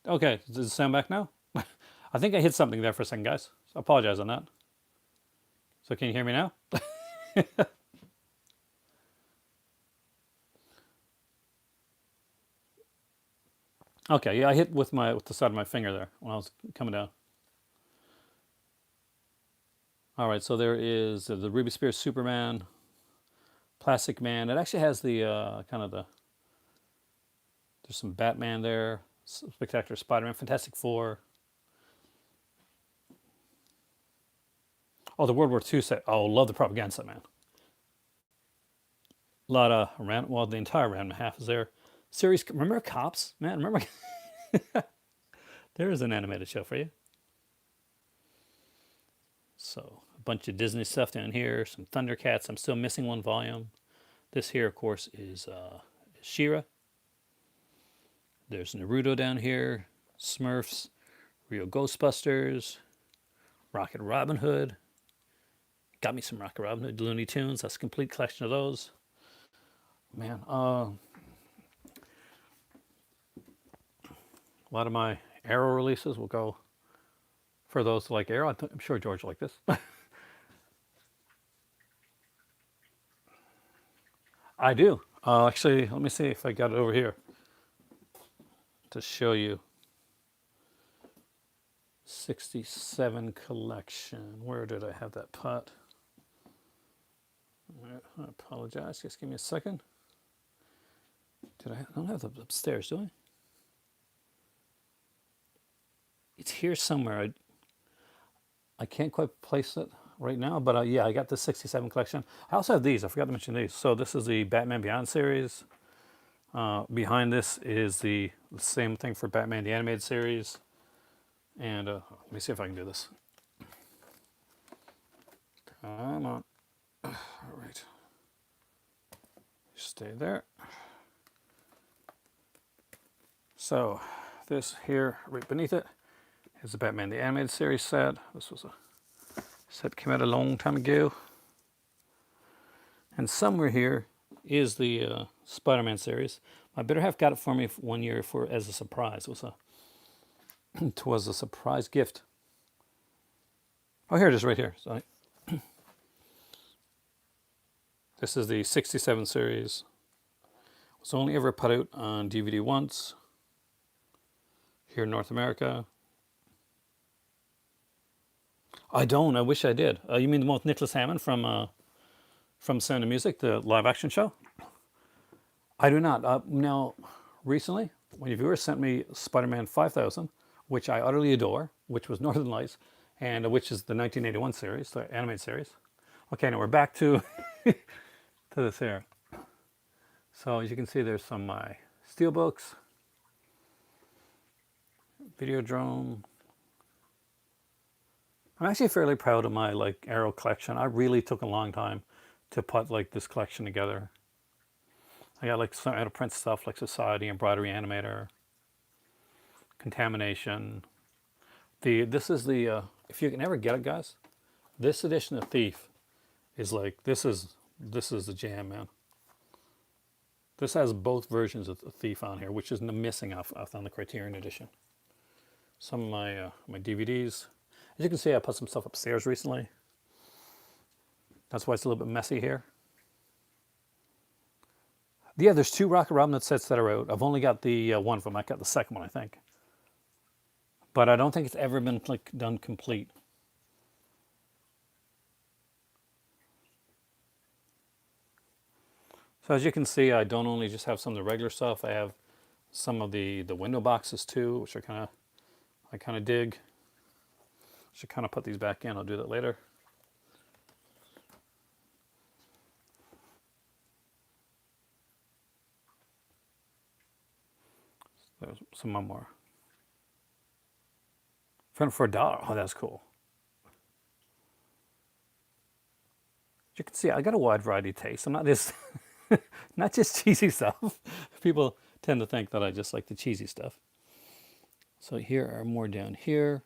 Okay, does it sound back now? I think I hit something there for a second, guys. So I apologize on that. So can you hear me now? Okay, yeah, I hit with the side of my finger there when I was coming down. All right, so there is the Ruby Spears Superman, Plastic Man. It actually has the there's some Batman there, Spectacular Spider-Man, Fantastic Four. Oh, the World War II set. Oh, love the propaganda set, man. A lot of random, well, the entire random half is there. Series, remember Cops? Man, remember? There is an animated show for you. So, a bunch of Disney stuff down here, some Thundercats. I'm still missing one volume. This here, of course, is She-Ra. There's Naruto down here, Smurfs, Real Ghostbusters, Rocket Robin Hood. Got me some Rocket Robin Hood Looney Tunes. That's a complete collection of those. Man, a lot of my Arrow releases will go for those who like Arrow. I'm sure George will like this. I do. Actually, let me see if I got it over here to show you. 67 collection. Where did I have that pot? I apologize. Just give me a second. I don't have it upstairs, do I? It's here somewhere. I can't quite place it right now, but yeah, I got the 67 collection. I also have these. I forgot to mention these. So this is the Batman Beyond series. Behind this is the same thing for Batman the Animated Series. And let me see if I can do this. Come on. All right. Stay there. So this here, right beneath it, is the Batman the Animated Series set. This was a set that came out a long time ago. And somewhere here is the Spider-Man series. My better half got it for me one year as a surprise. It was a surprise gift. Oh, here it is right here. Sorry. This is the 67 series. It was only ever put out on DVD once here in North America. I don't. I wish I did. You mean the one with Nicholas Hammond from Sound of Music, the live action show? I do not. Now, recently, one of your viewers sent me Spider-Man 5000, which I utterly adore, which was Northern Lights, and which is the 1981 series, the animated series. Okay, now we're back to to this here. So as you can see, there's some my steelbooks, Videodrome. I'm actually fairly proud of my Arrow collection. I really took a long time to put this collection together. I got some out of print stuff like Society, Embroidery Animator, Contamination. This is the if you can ever get it, guys, this edition of Thief is this is the jam, man. This has both versions of Thief on here, which is missing off on the Criterion edition. Some of my DVDs. As you can see, I put some stuff upstairs recently. That's why it's a little bit messy here. Yeah, there's 2 Rocket Robin Hood sets that are out. I've only got the one of them. I got the second one, I think. But I don't think it's ever been done complete. So as you can see, I don't only just have some of the regular stuff. I have some of the window boxes too, which I kind of dig. Should kind of put these back in. I'll do that later. There's some more. For $1. Oh, that's cool. As you can see, I got a wide variety of tastes. I'm not just not just cheesy stuff. People tend to think that I just like the cheesy stuff. So here are more down here.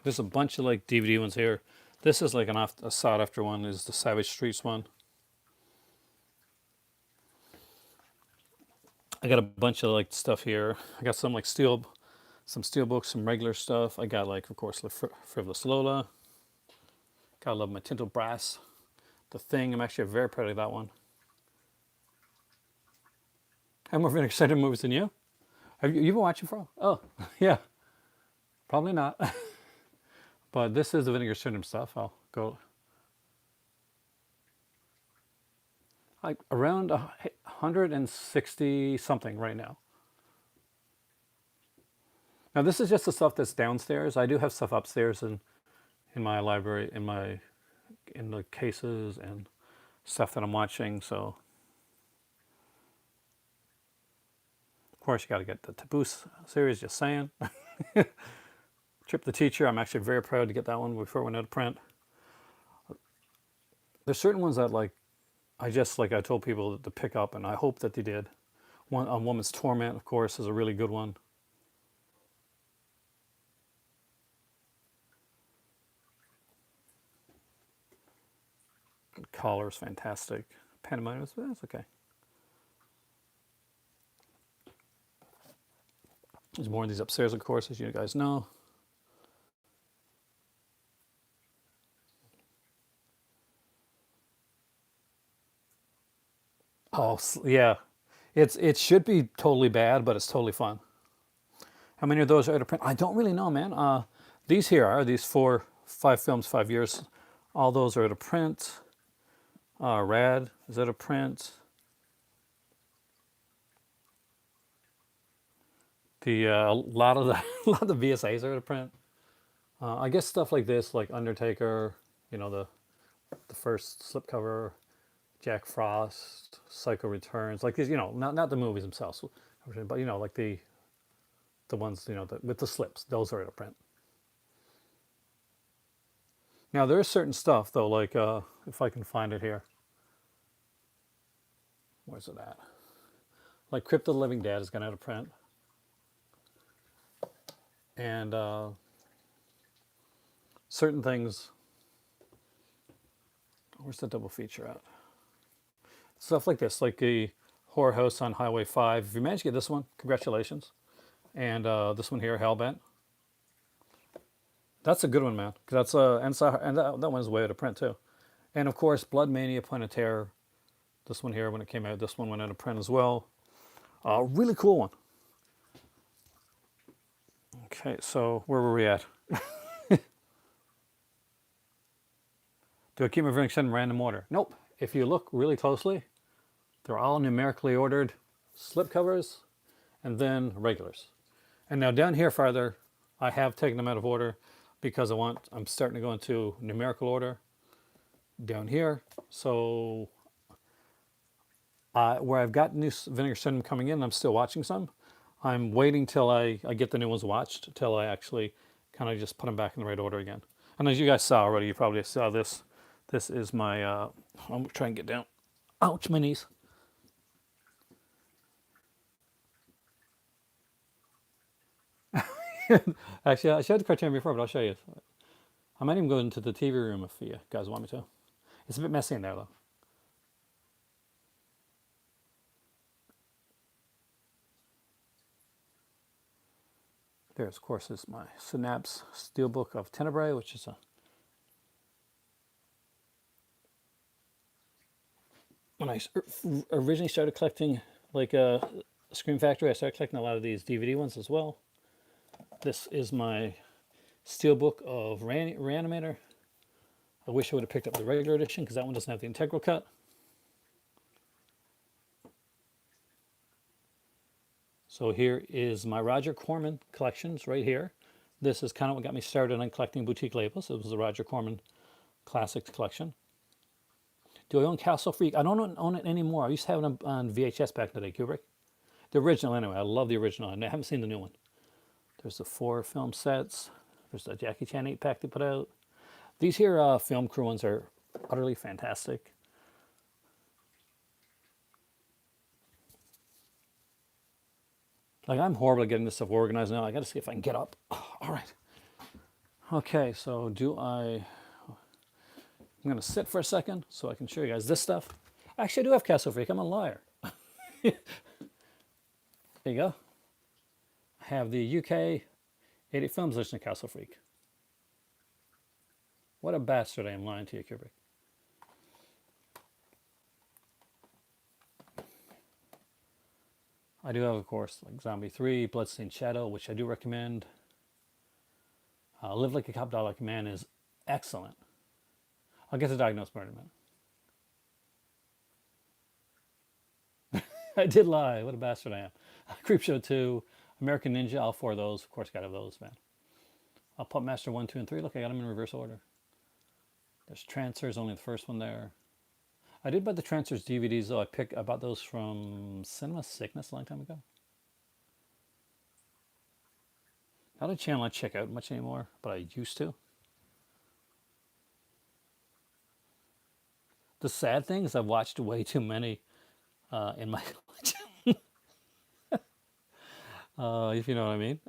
There's a bunch of DVD ones here. This is a sought after one, is the Savage Streets one. I got a bunch of stuff here. I got some some steel books, some regular stuff. I got of course Frivolous Lola. Gotta love my Tinto Brass. The Thing. I'm actually very proud of that one. I have more Vinegar Syndrome movies than you. Have you been watching for? Oh, yeah. Probably not. But this is the Vinegar Syndrome stuff. I'll go. like around 160 something right now. Now this is just the stuff that's downstairs. I do have stuff upstairs in my library, in the cases and stuff that I'm watching. So of course you got to get the Taboo series. Just saying. Trip the Teacher. I'm actually very proud to get that one before it went out of print. There's certain ones that like I told people to pick up, and I hope that they did. One on Woman's Torment, of course, is a really good one. Collar's fantastic. Pandemonium, that's okay. There's more of these upstairs, of course, as you guys know. Oh, yeah. It should be totally bad, but it's totally fun. How many of those are out of print? I don't really know, man. These here are these 5 films, 5 years. All those are out of print. Rad is out of print. The a lot of the a lot of the VSAs are out of print. I guess stuff like this, like Undertaker, the first slipcover, Jack Frost, Psycho Returns, like these, not the movies themselves, but like the ones with the slips, those are out of print. Now there is certain stuff though, like if I can find it here, where's it at? Like Crypt of the Living Dead is gone out of print, and certain things. Where's the double feature at? Stuff like this, like the Horror House on Highway 5. If you manage to get this one, congratulations. And this one here, Hellbent. That's a good one, man. 'Cause that's and that one's way out of print too. And of course, Blood Mania, Point of Terror. This one here, when it came out, this one went out of print as well. Really cool one. Okay, so where were we at? Do I keep my drinks in random order? Nope. If you look really closely, they're all numerically ordered slipcovers and then regulars. And now down here farther, I have taken them out of order because I'm starting to go into numerical order down here. So where I've got new Vinegar Syndrome coming in, I'm still watching some. I'm waiting till I get the new ones watched, till I actually kind of just put them back in the right order again. And as you guys saw already, you probably saw this. This is my, I'm trying to get down. Ouch, my knees. Actually, I showed the cartoon before, but I'll show you. I might even go into the TV room if you guys want me to. It's a bit messy in there, though. There's, of course, is my Synapse Steelbook of Tenebrae, which is a... When I originally started collecting, like Scream Factory, I started collecting a lot of these DVD ones as well. This is my Steelbook of Reanimator. I wish I would have picked up the regular edition because that one doesn't have the integral cut. So here is my Roger Corman collections right here. This is kind of what got me started on collecting boutique labels. It was the Roger Corman Classics collection. Do I own Castle Freak? I don't own it anymore. I used to have it on VHS back in the day, Kubrick. The original anyway. I love the original. I haven't seen the new one. There's the 4 film sets. There's the Jackie Chan 8-pack they put out. These here film crew ones are utterly fantastic. Like, I'm horrible at getting this stuff organized now. I got to see if I can get up. Oh, all right. Okay, so I'm going to sit for a second so I can show you guys this stuff. Actually, I do have Castle Freak. I'm a liar. There you go. I have the UK 80 Films edition of Castle Freak. What a bastard I am, lying to you, Kubrick. I do have, of course, like Zombie 3, Bloodstained Shadow, which I do recommend. Live Like a Cop, Die Like a Man is excellent. I'll get to Diagnosed Murder, man. I did lie. What a bastard I am. Creepshow 2, American Ninja, all four of those. Of course, gotta have those, man. Pup Master 1, 2, and 3. Look, I got them in reverse order. There's Trancers, only the first one there. I did buy the Trancers DVDs, though. I bought those from Cinema Sickness a long time ago. Not a channel I check out much anymore, but I used to. The sad thing is I've watched way too many in my collection, if you know what I mean.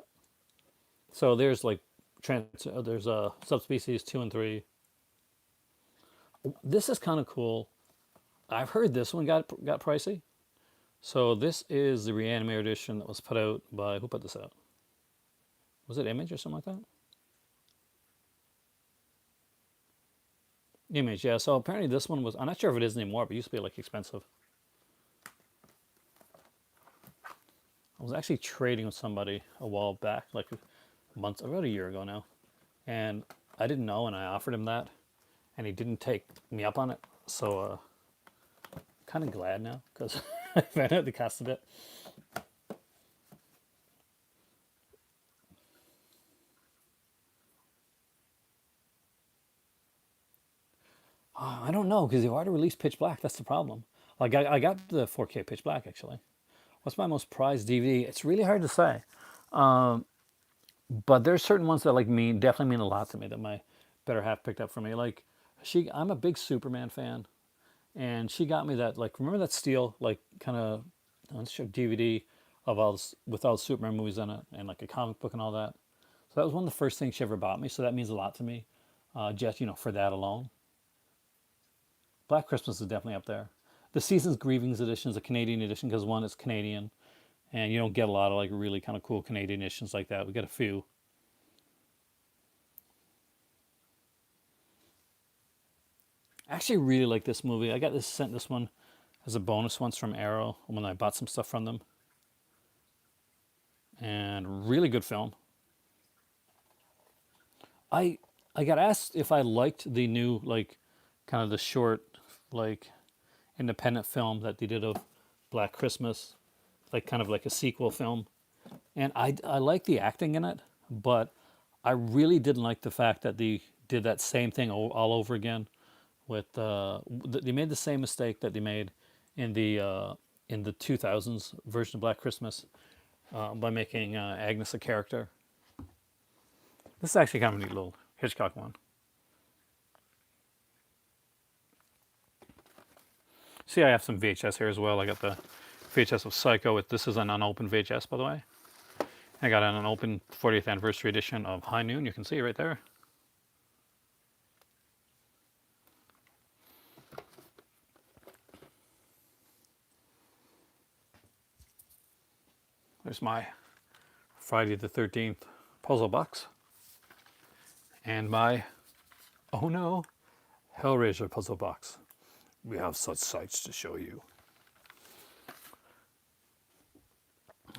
So there's like there's Subspecies 2 and 3. This is kind of cool. I've heard this one got pricey. So this is the Reanimator edition that was put out by, who put this out? Was it Image or something like that? Image, yeah. So apparently this one was, I'm not sure if it is anymore, but it used to be like expensive. I was actually trading with somebody a while back, like about a year ago now. And I didn't know, and I offered him that, and he didn't take me up on it. So kind of glad now, because I found out the cost a bit. I don't know, because they've already released Pitch Black. That's the problem. Like I got the 4K Pitch Black, actually. What's my most prized DVD? It's really hard to say. But there's certain ones that definitely mean a lot to me that my better half picked up for me. Like I'm a big Superman fan, and she got me that, like, remember that steel, like, kind of DVD of with all the Superman movies in it, and like a comic book and all that. So that was one of the first things she ever bought me. So that means a lot to me, just for that alone. Black Christmas is definitely up there. The Season's Grievings edition is a Canadian edition because, one, it's Canadian, and you don't get a lot of like really kind of cool Canadian editions like that. We get a few. I actually really like this movie. I got sent this one as a bonus once from Arrow when I bought some stuff from them. And really good film. I got asked if I liked the new, like, kind of the short, like, independent film that they did of Black Christmas, like kind of like a sequel film. And I like the acting in it, but I really didn't like the fact that they did that same thing all over again. With they made the same mistake that they made in the 2000s version of Black Christmas by making Agnes a character. This is actually kind of a neat little Hitchcock one. See, I have some VHS here as well. I got the VHS of Psycho. This is an unopened VHS, by the way. I got an unopened 40th anniversary edition of High Noon. You can see it right there. There's my Friday the 13th puzzle box. And my, oh no, Hellraiser puzzle box. We have such sights to show you.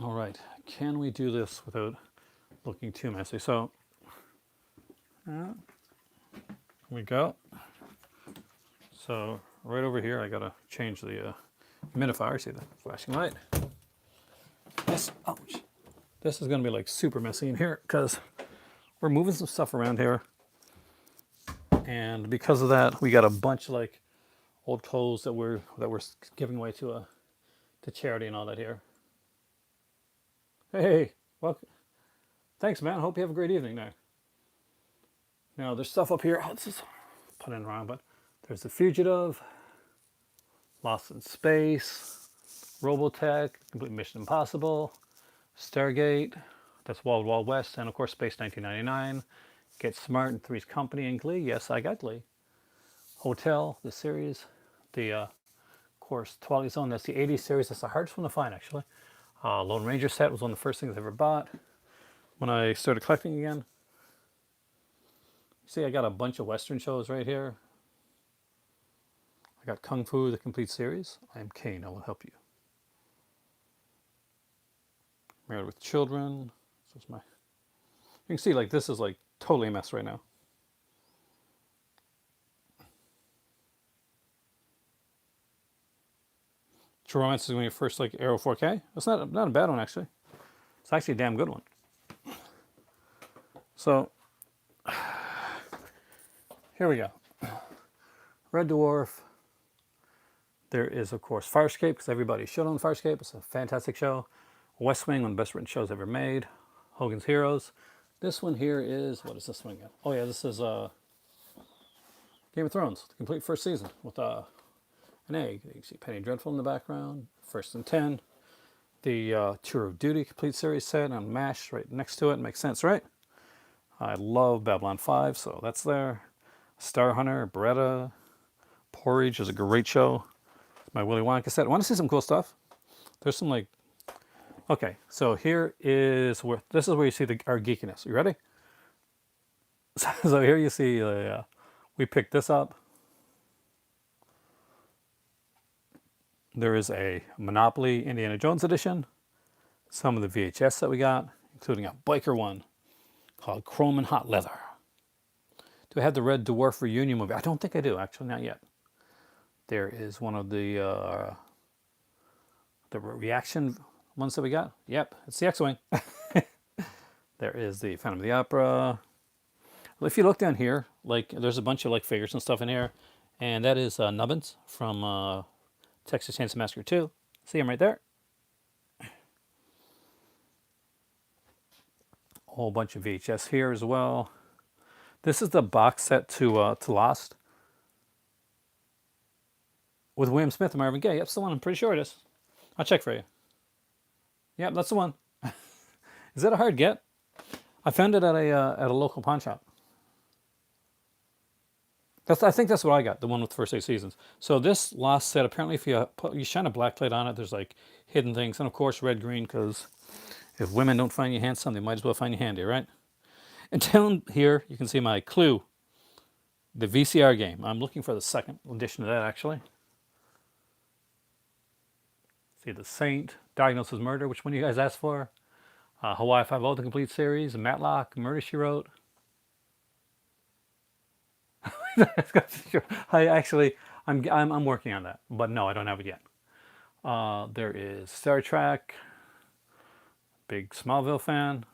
All right, can we do this without looking too messy? So, here we go. So, right over here, I gotta change the humidifier. See the flashing light? Ouch. This is gonna be like super messy in here because we're moving some stuff around here. And because of that, we got a bunch of like old clothes that we're giving away to charity and all that here. Hey, well, thanks, man. Hope you have a great evening there. Now, there's stuff up here. Oh, this is put in wrong, but there's The Fugitive, Lost in Space, Robotech, Complete Mission Impossible, Stargate, that's Wild Wild West, and of course Space 1999, Get Smart, and Three's Company, and Glee. Yes, I got Glee. Hotel, the series, of course, Twilight Zone. That's the 80s series. That's the hardest one to find, actually. Lone Ranger set was one of the first things I ever bought when I started collecting again. See, I got a bunch of Western shows right here. I got Kung Fu, the complete series. I am Kane, I will help you. Married with Children. This was you can see, like, this is like totally a mess right now. True Romance is going to be your first like Arrow 4K. That's not a bad one actually. It's actually a damn good one. So here we go. Red Dwarf. There is of course Farscape, because everybody shit on Farscape. It's a fantastic show. West Wing, one of the best written shows ever made. Hogan's Heroes. This one here is, what is this one again? Oh yeah, this is Game of Thrones, the complete first season with an egg. You can see Penny Dreadful in the background. First and 10. The Tour of Duty complete series set on MASH right next to it. Makes sense, right? I love Babylon 5, so that's there. Star Hunter, Beretta, Porridge is a great show. It's my Willy Wonka set. I want to see some cool stuff. There's some like, okay, so here is where, this is where you see our geekiness. You ready? So here you see, we picked this up. There is a Monopoly Indiana Jones edition. Some of the VHS that we got, including a biker one called Chrome and Hot Leather. Do I have the Red Dwarf reunion movie? I don't think I do, actually, not yet. There is one of the reaction ones that we got. Yep, it's the X-Wing. There is the Phantom of the Opera. Well, if you look down here, like there's a bunch of like figures and stuff in here, and that is Nubbins from Texas Chainsaw Massacre 2. See him right there. A whole bunch of VHS here as well. This is the box set to Lost with William Smith and Marvin Gaye. Yep, that's the one. I'm pretty sure it is. I'll check for you. Yep, that's the one. Is that a hard get? I found it at a local pawn shop. I think that's what I got, the one with the first 8 seasons. So this Lost set, apparently if you shine a black light on it, there's like hidden things. And of course red, green, because if women don't find you handsome, they might as well find you handy, right? And down here, you can see my Clue, the VCR game. I'm looking for the second edition of that, actually. See the Saint, Diagnosis Murder, which one you guys asked for? Hawaii Five-0, the complete series, Matlock, Murder, She Wrote. I'm working on that, but no, I don't have it yet. There is Star Trek. Big Smallville fan.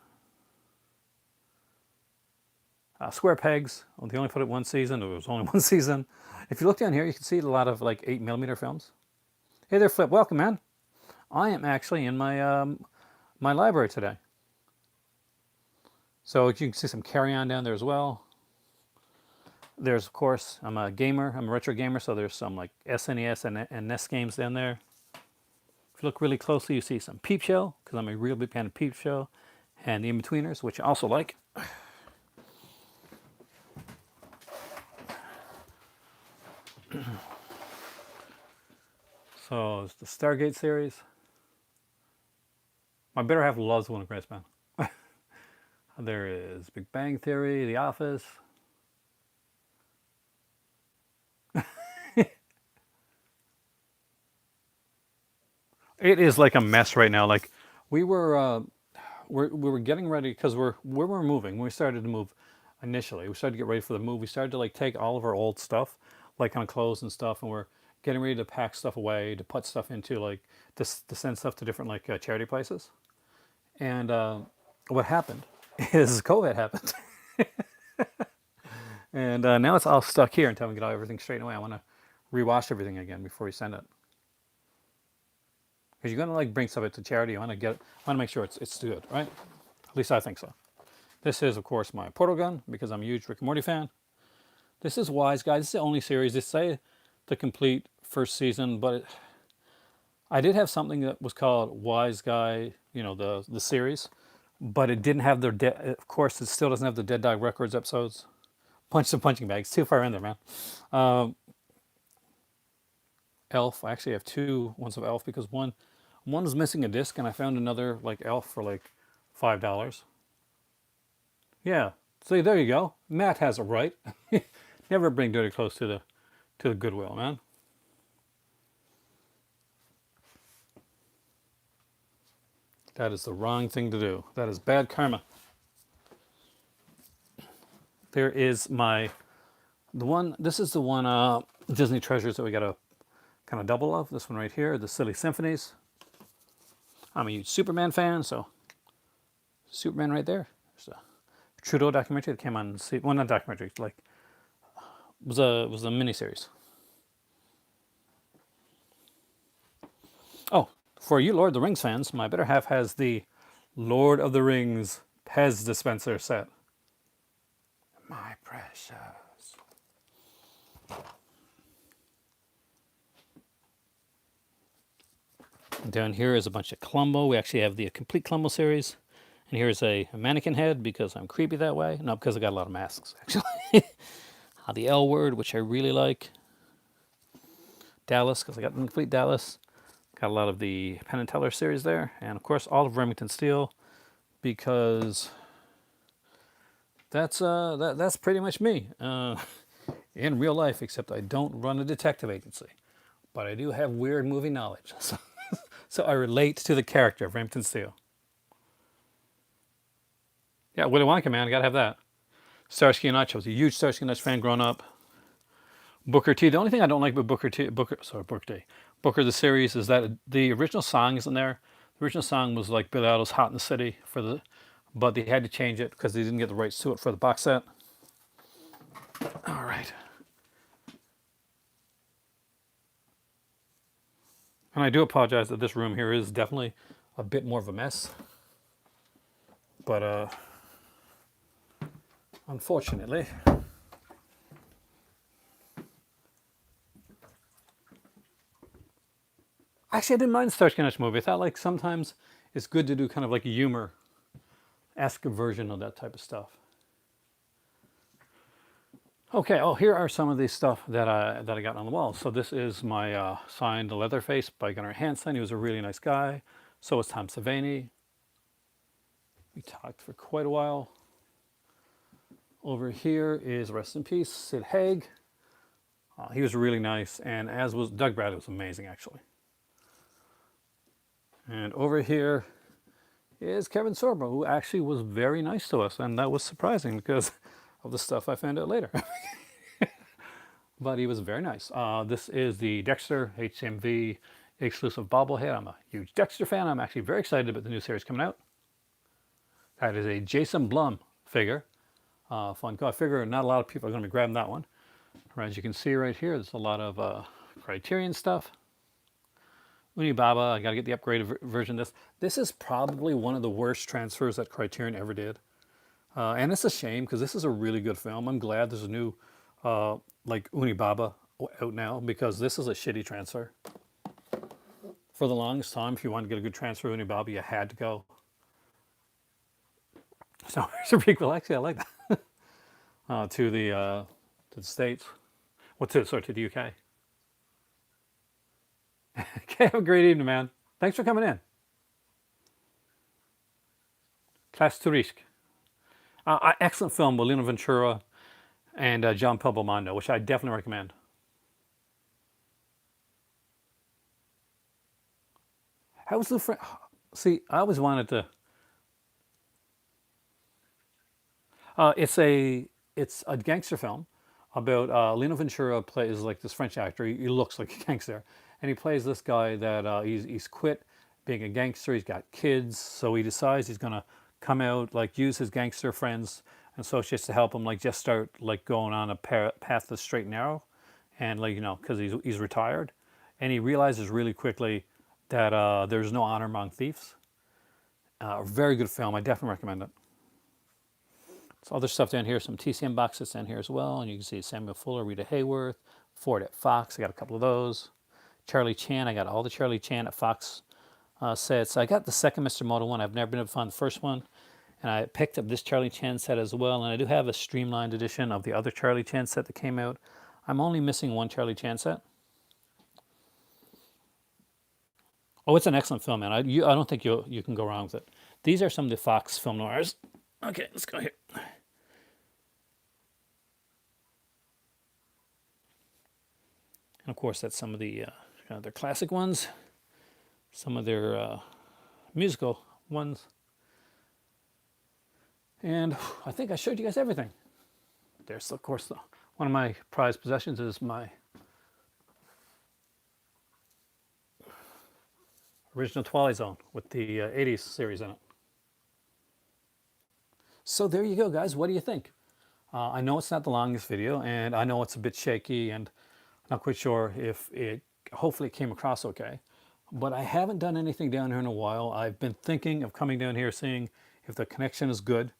Square Pegs. Well, they only put it one season. It was only one season. If you look down here, you can see a lot of like 8mm films. Hey there, Flip. Welcome, man. I am actually in my my library today. So you can see some Carry On down there as well. There's, of course, I'm a gamer. I'm a retro gamer, so there's some like SNES and NES games down there. If you look really closely, you see some Peep Show, because I'm a real big fan of Peep Show, and the In-Betweeners, which I also like. So it's the Stargate series. My better half loves Will and Grace, man. There is Big Bang Theory, The Office. It is like a mess right now. Like we were getting ready because we were moving. When we started to move initially, we started to get ready for the move. We started to like take all of our old stuff, like kind of clothes and stuff, and we're getting ready to pack stuff away, to put stuff into like to send stuff to different like charity places. And what happened is COVID happened, and now it's all stuck here until we get everything straightened away. I want to rewash everything again before we send it. Because you're gonna like bring stuff to charity, you want to make sure it's good, right? At least I think so. This is, of course, my Portal gun because I'm a huge Rick and Morty fan. This is Wise Guy. This is the only series. They say the complete first season, but I did have something that was called Wise Guy, you know, the series, but it didn't have their of course, it still doesn't have the Dead Dog Records episodes. Punch the punching bags. Too far in there, man. Elf. I actually have 2 ones of Elf because one is missing a disc, and I found another like Elf for like $5. Yeah. See, there you go. Matt has it right. Never bring dirty clothes to the Goodwill, man. That is the wrong thing to do. That is bad karma. There is this is the one Disney Treasures that we got to kind of double love. This one right here, the Silly Symphonies. I'm a huge Superman fan, so Superman right there. There's a Trudeau documentary that came on, well, not documentary, like was a miniseries. Oh, for you Lord of the Rings fans, my better half has the Lord of the Rings Pez dispenser set. My precious. Down here is a bunch of Columbo. We actually have the complete Columbo series. And here's a mannequin head because I'm creepy that way. No, because I got a lot of masks, actually. The L Word, which I really like. Dallas, because I got the complete Dallas. Got a lot of the Penn and Teller series there. And, of course, all of Remington Steele because that's pretty much me in real life, except I don't run a detective agency. But I do have weird movie knowledge. So I relate to the character of Remington Steele. Yeah, Willy Wonka, man, I gotta have that. Starsky and Hutch, I was a huge Starsky and Hutch fan growing up. Booker T. The only thing I don't like about Booker T. Booker the series is that the original song isn't there. The original song was like Billy Idol's "Hot in the City" but they had to change it because they didn't get the rights to it for the box set. All right. And I do apologize that this room here is definitely a bit more of a mess. But unfortunately, actually I didn't mind the Starsky and Hutch movie. I thought like sometimes it's good to do kind of like a humor-esque version of that type of stuff. Okay, here are some of the stuff that I got on the wall. So this is my signed Leatherface by Gunnar Hansen. He was a really nice guy. So was Tom Savini. We talked for quite a while. Over here is, rest in peace, Sid Haig. He was really nice, and as was Doug Bradley, was amazing actually. And over here is Kevin Sorbo, who actually was very nice to us, and that was surprising because of the stuff I found out later. But he was very nice. This is the Dexter HMV exclusive bobblehead. I'm a huge Dexter fan. I'm actually very excited about the new series coming out. That is a Jason Blum figure. Fun car figure. Not a lot of people are going to be grabbing that one. As you can see right here, there's a lot of Criterion stuff. Unibaba, I got to get the upgraded version of this. This is probably one of the worst transfers that Criterion ever did. And it's a shame because this is a really good film. I'm glad there's a new like Unibaba out now because this is a shitty transfer. For the longest time, if you wanted to get a good transfer of Unibaba, you had to go. So here's a prequel. Actually, I like that. To the States. To the UK. Okay, have a great evening, man. Thanks for coming in. Class Touriste. Excellent film with Lino Ventura and John Belmondo, which I definitely recommend. How was the See, I always wanted to. It's a gangster film about Lino Ventura plays like this French actor. He looks like a gangster, and he plays this guy that he's quit being a gangster. He's got kids, so he decides he's gonna come out, like use his gangster friends and associates to help him, like just start like going on a path that's straight and narrow, and like because he's retired, and he realizes really quickly that there's no honor among thieves. Very good film. I definitely recommend it. Some other stuff down here, some TCM boxes down here as well, and you can see Samuel Fuller, Rita Hayworth, Ford at Fox. I got a couple of those. Charlie Chan. I got all the Charlie Chan at Fox sets. I got the second Mr. Moto one. I've never been able to find the first one. And I picked up this Charlie Chan set as well. And I do have a streamlined edition of the other Charlie Chan set that came out. I'm only missing one Charlie Chan set. Oh, it's an excellent film, man. I don't think you can go wrong with it. These are some of the Fox film noirs. Okay, let's go here. And of course, that's some of the their classic ones, some of their musical ones. And I think I showed you guys everything. There's, of course, one of my prized possessions is my Original Twilight Zone with the 80s series in it. So there you go, guys. What do you think? I know it's not the longest video, and I know it's a bit shaky, and I'm not quite sure if it, hopefully it came across okay. But I haven't done anything down here in a while. I've been thinking of coming down here, seeing if the connection is good.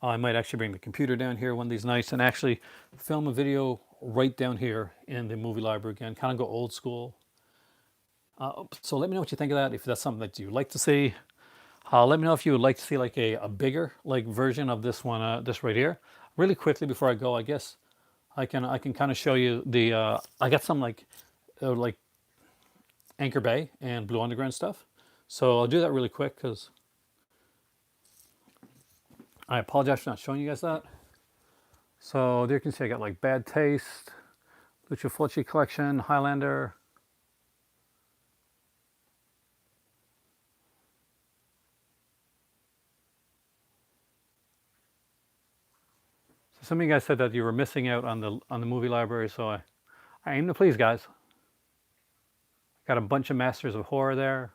I might actually bring the computer down here one of these nights and actually film a video right down here in the movie library again, kind of go old school. So let me know what you think of that, if that's something that you'd like to see. Let me know if you would like to see like a bigger like version of this one, this right here. Really quickly before I go, I guess I can kind of show you the I got some like Anchor Bay and Blue Underground stuff. So I'll do that really quick because I apologize for not showing you guys that. So there you can see I got like Bad Taste, Lucio Fulci collection, Highlander. So some of you guys said that you were missing out on the movie library, so I aim to please, guys. Got a bunch of Masters of Horror there.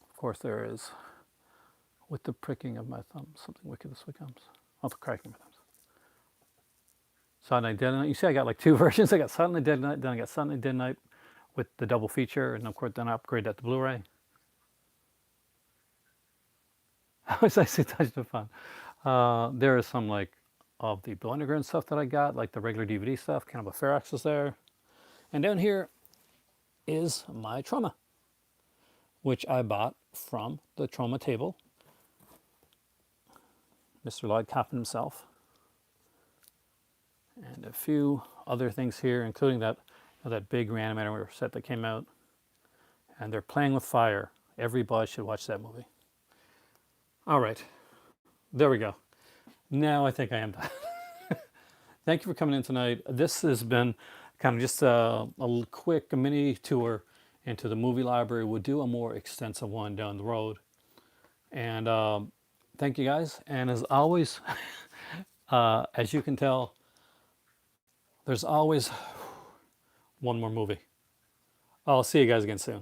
Of course there is. With the pricking of my thumb, something wicked this way comes. Oh, the cracking of my thumbs. Silent Night, Dead Night. You see I got like two versions. I got Silent Night, Dead Night, then I got Silent Night, Dead Night with the double feature, and of course then I upgrade that to Blu-ray. I was actually touched the fun. There is some like of the Blue Underground stuff that I got, like the regular DVD stuff. Cannibal Ferox is there. And down here is my Troma, which I bought from the Troma table. Mr. Lloyd Kaufman himself. And a few other things here, including that big Reanimator set that came out. And they're Playing with Fire. Everybody should watch that movie. All right, there we go. Now I think I am done. Thank you for coming in tonight. This has been kind of just a quick mini tour into the movie library. We'll do a more extensive one down the road. And thank you guys. And as always, as you can tell, there's always one more movie. I'll see you guys again soon.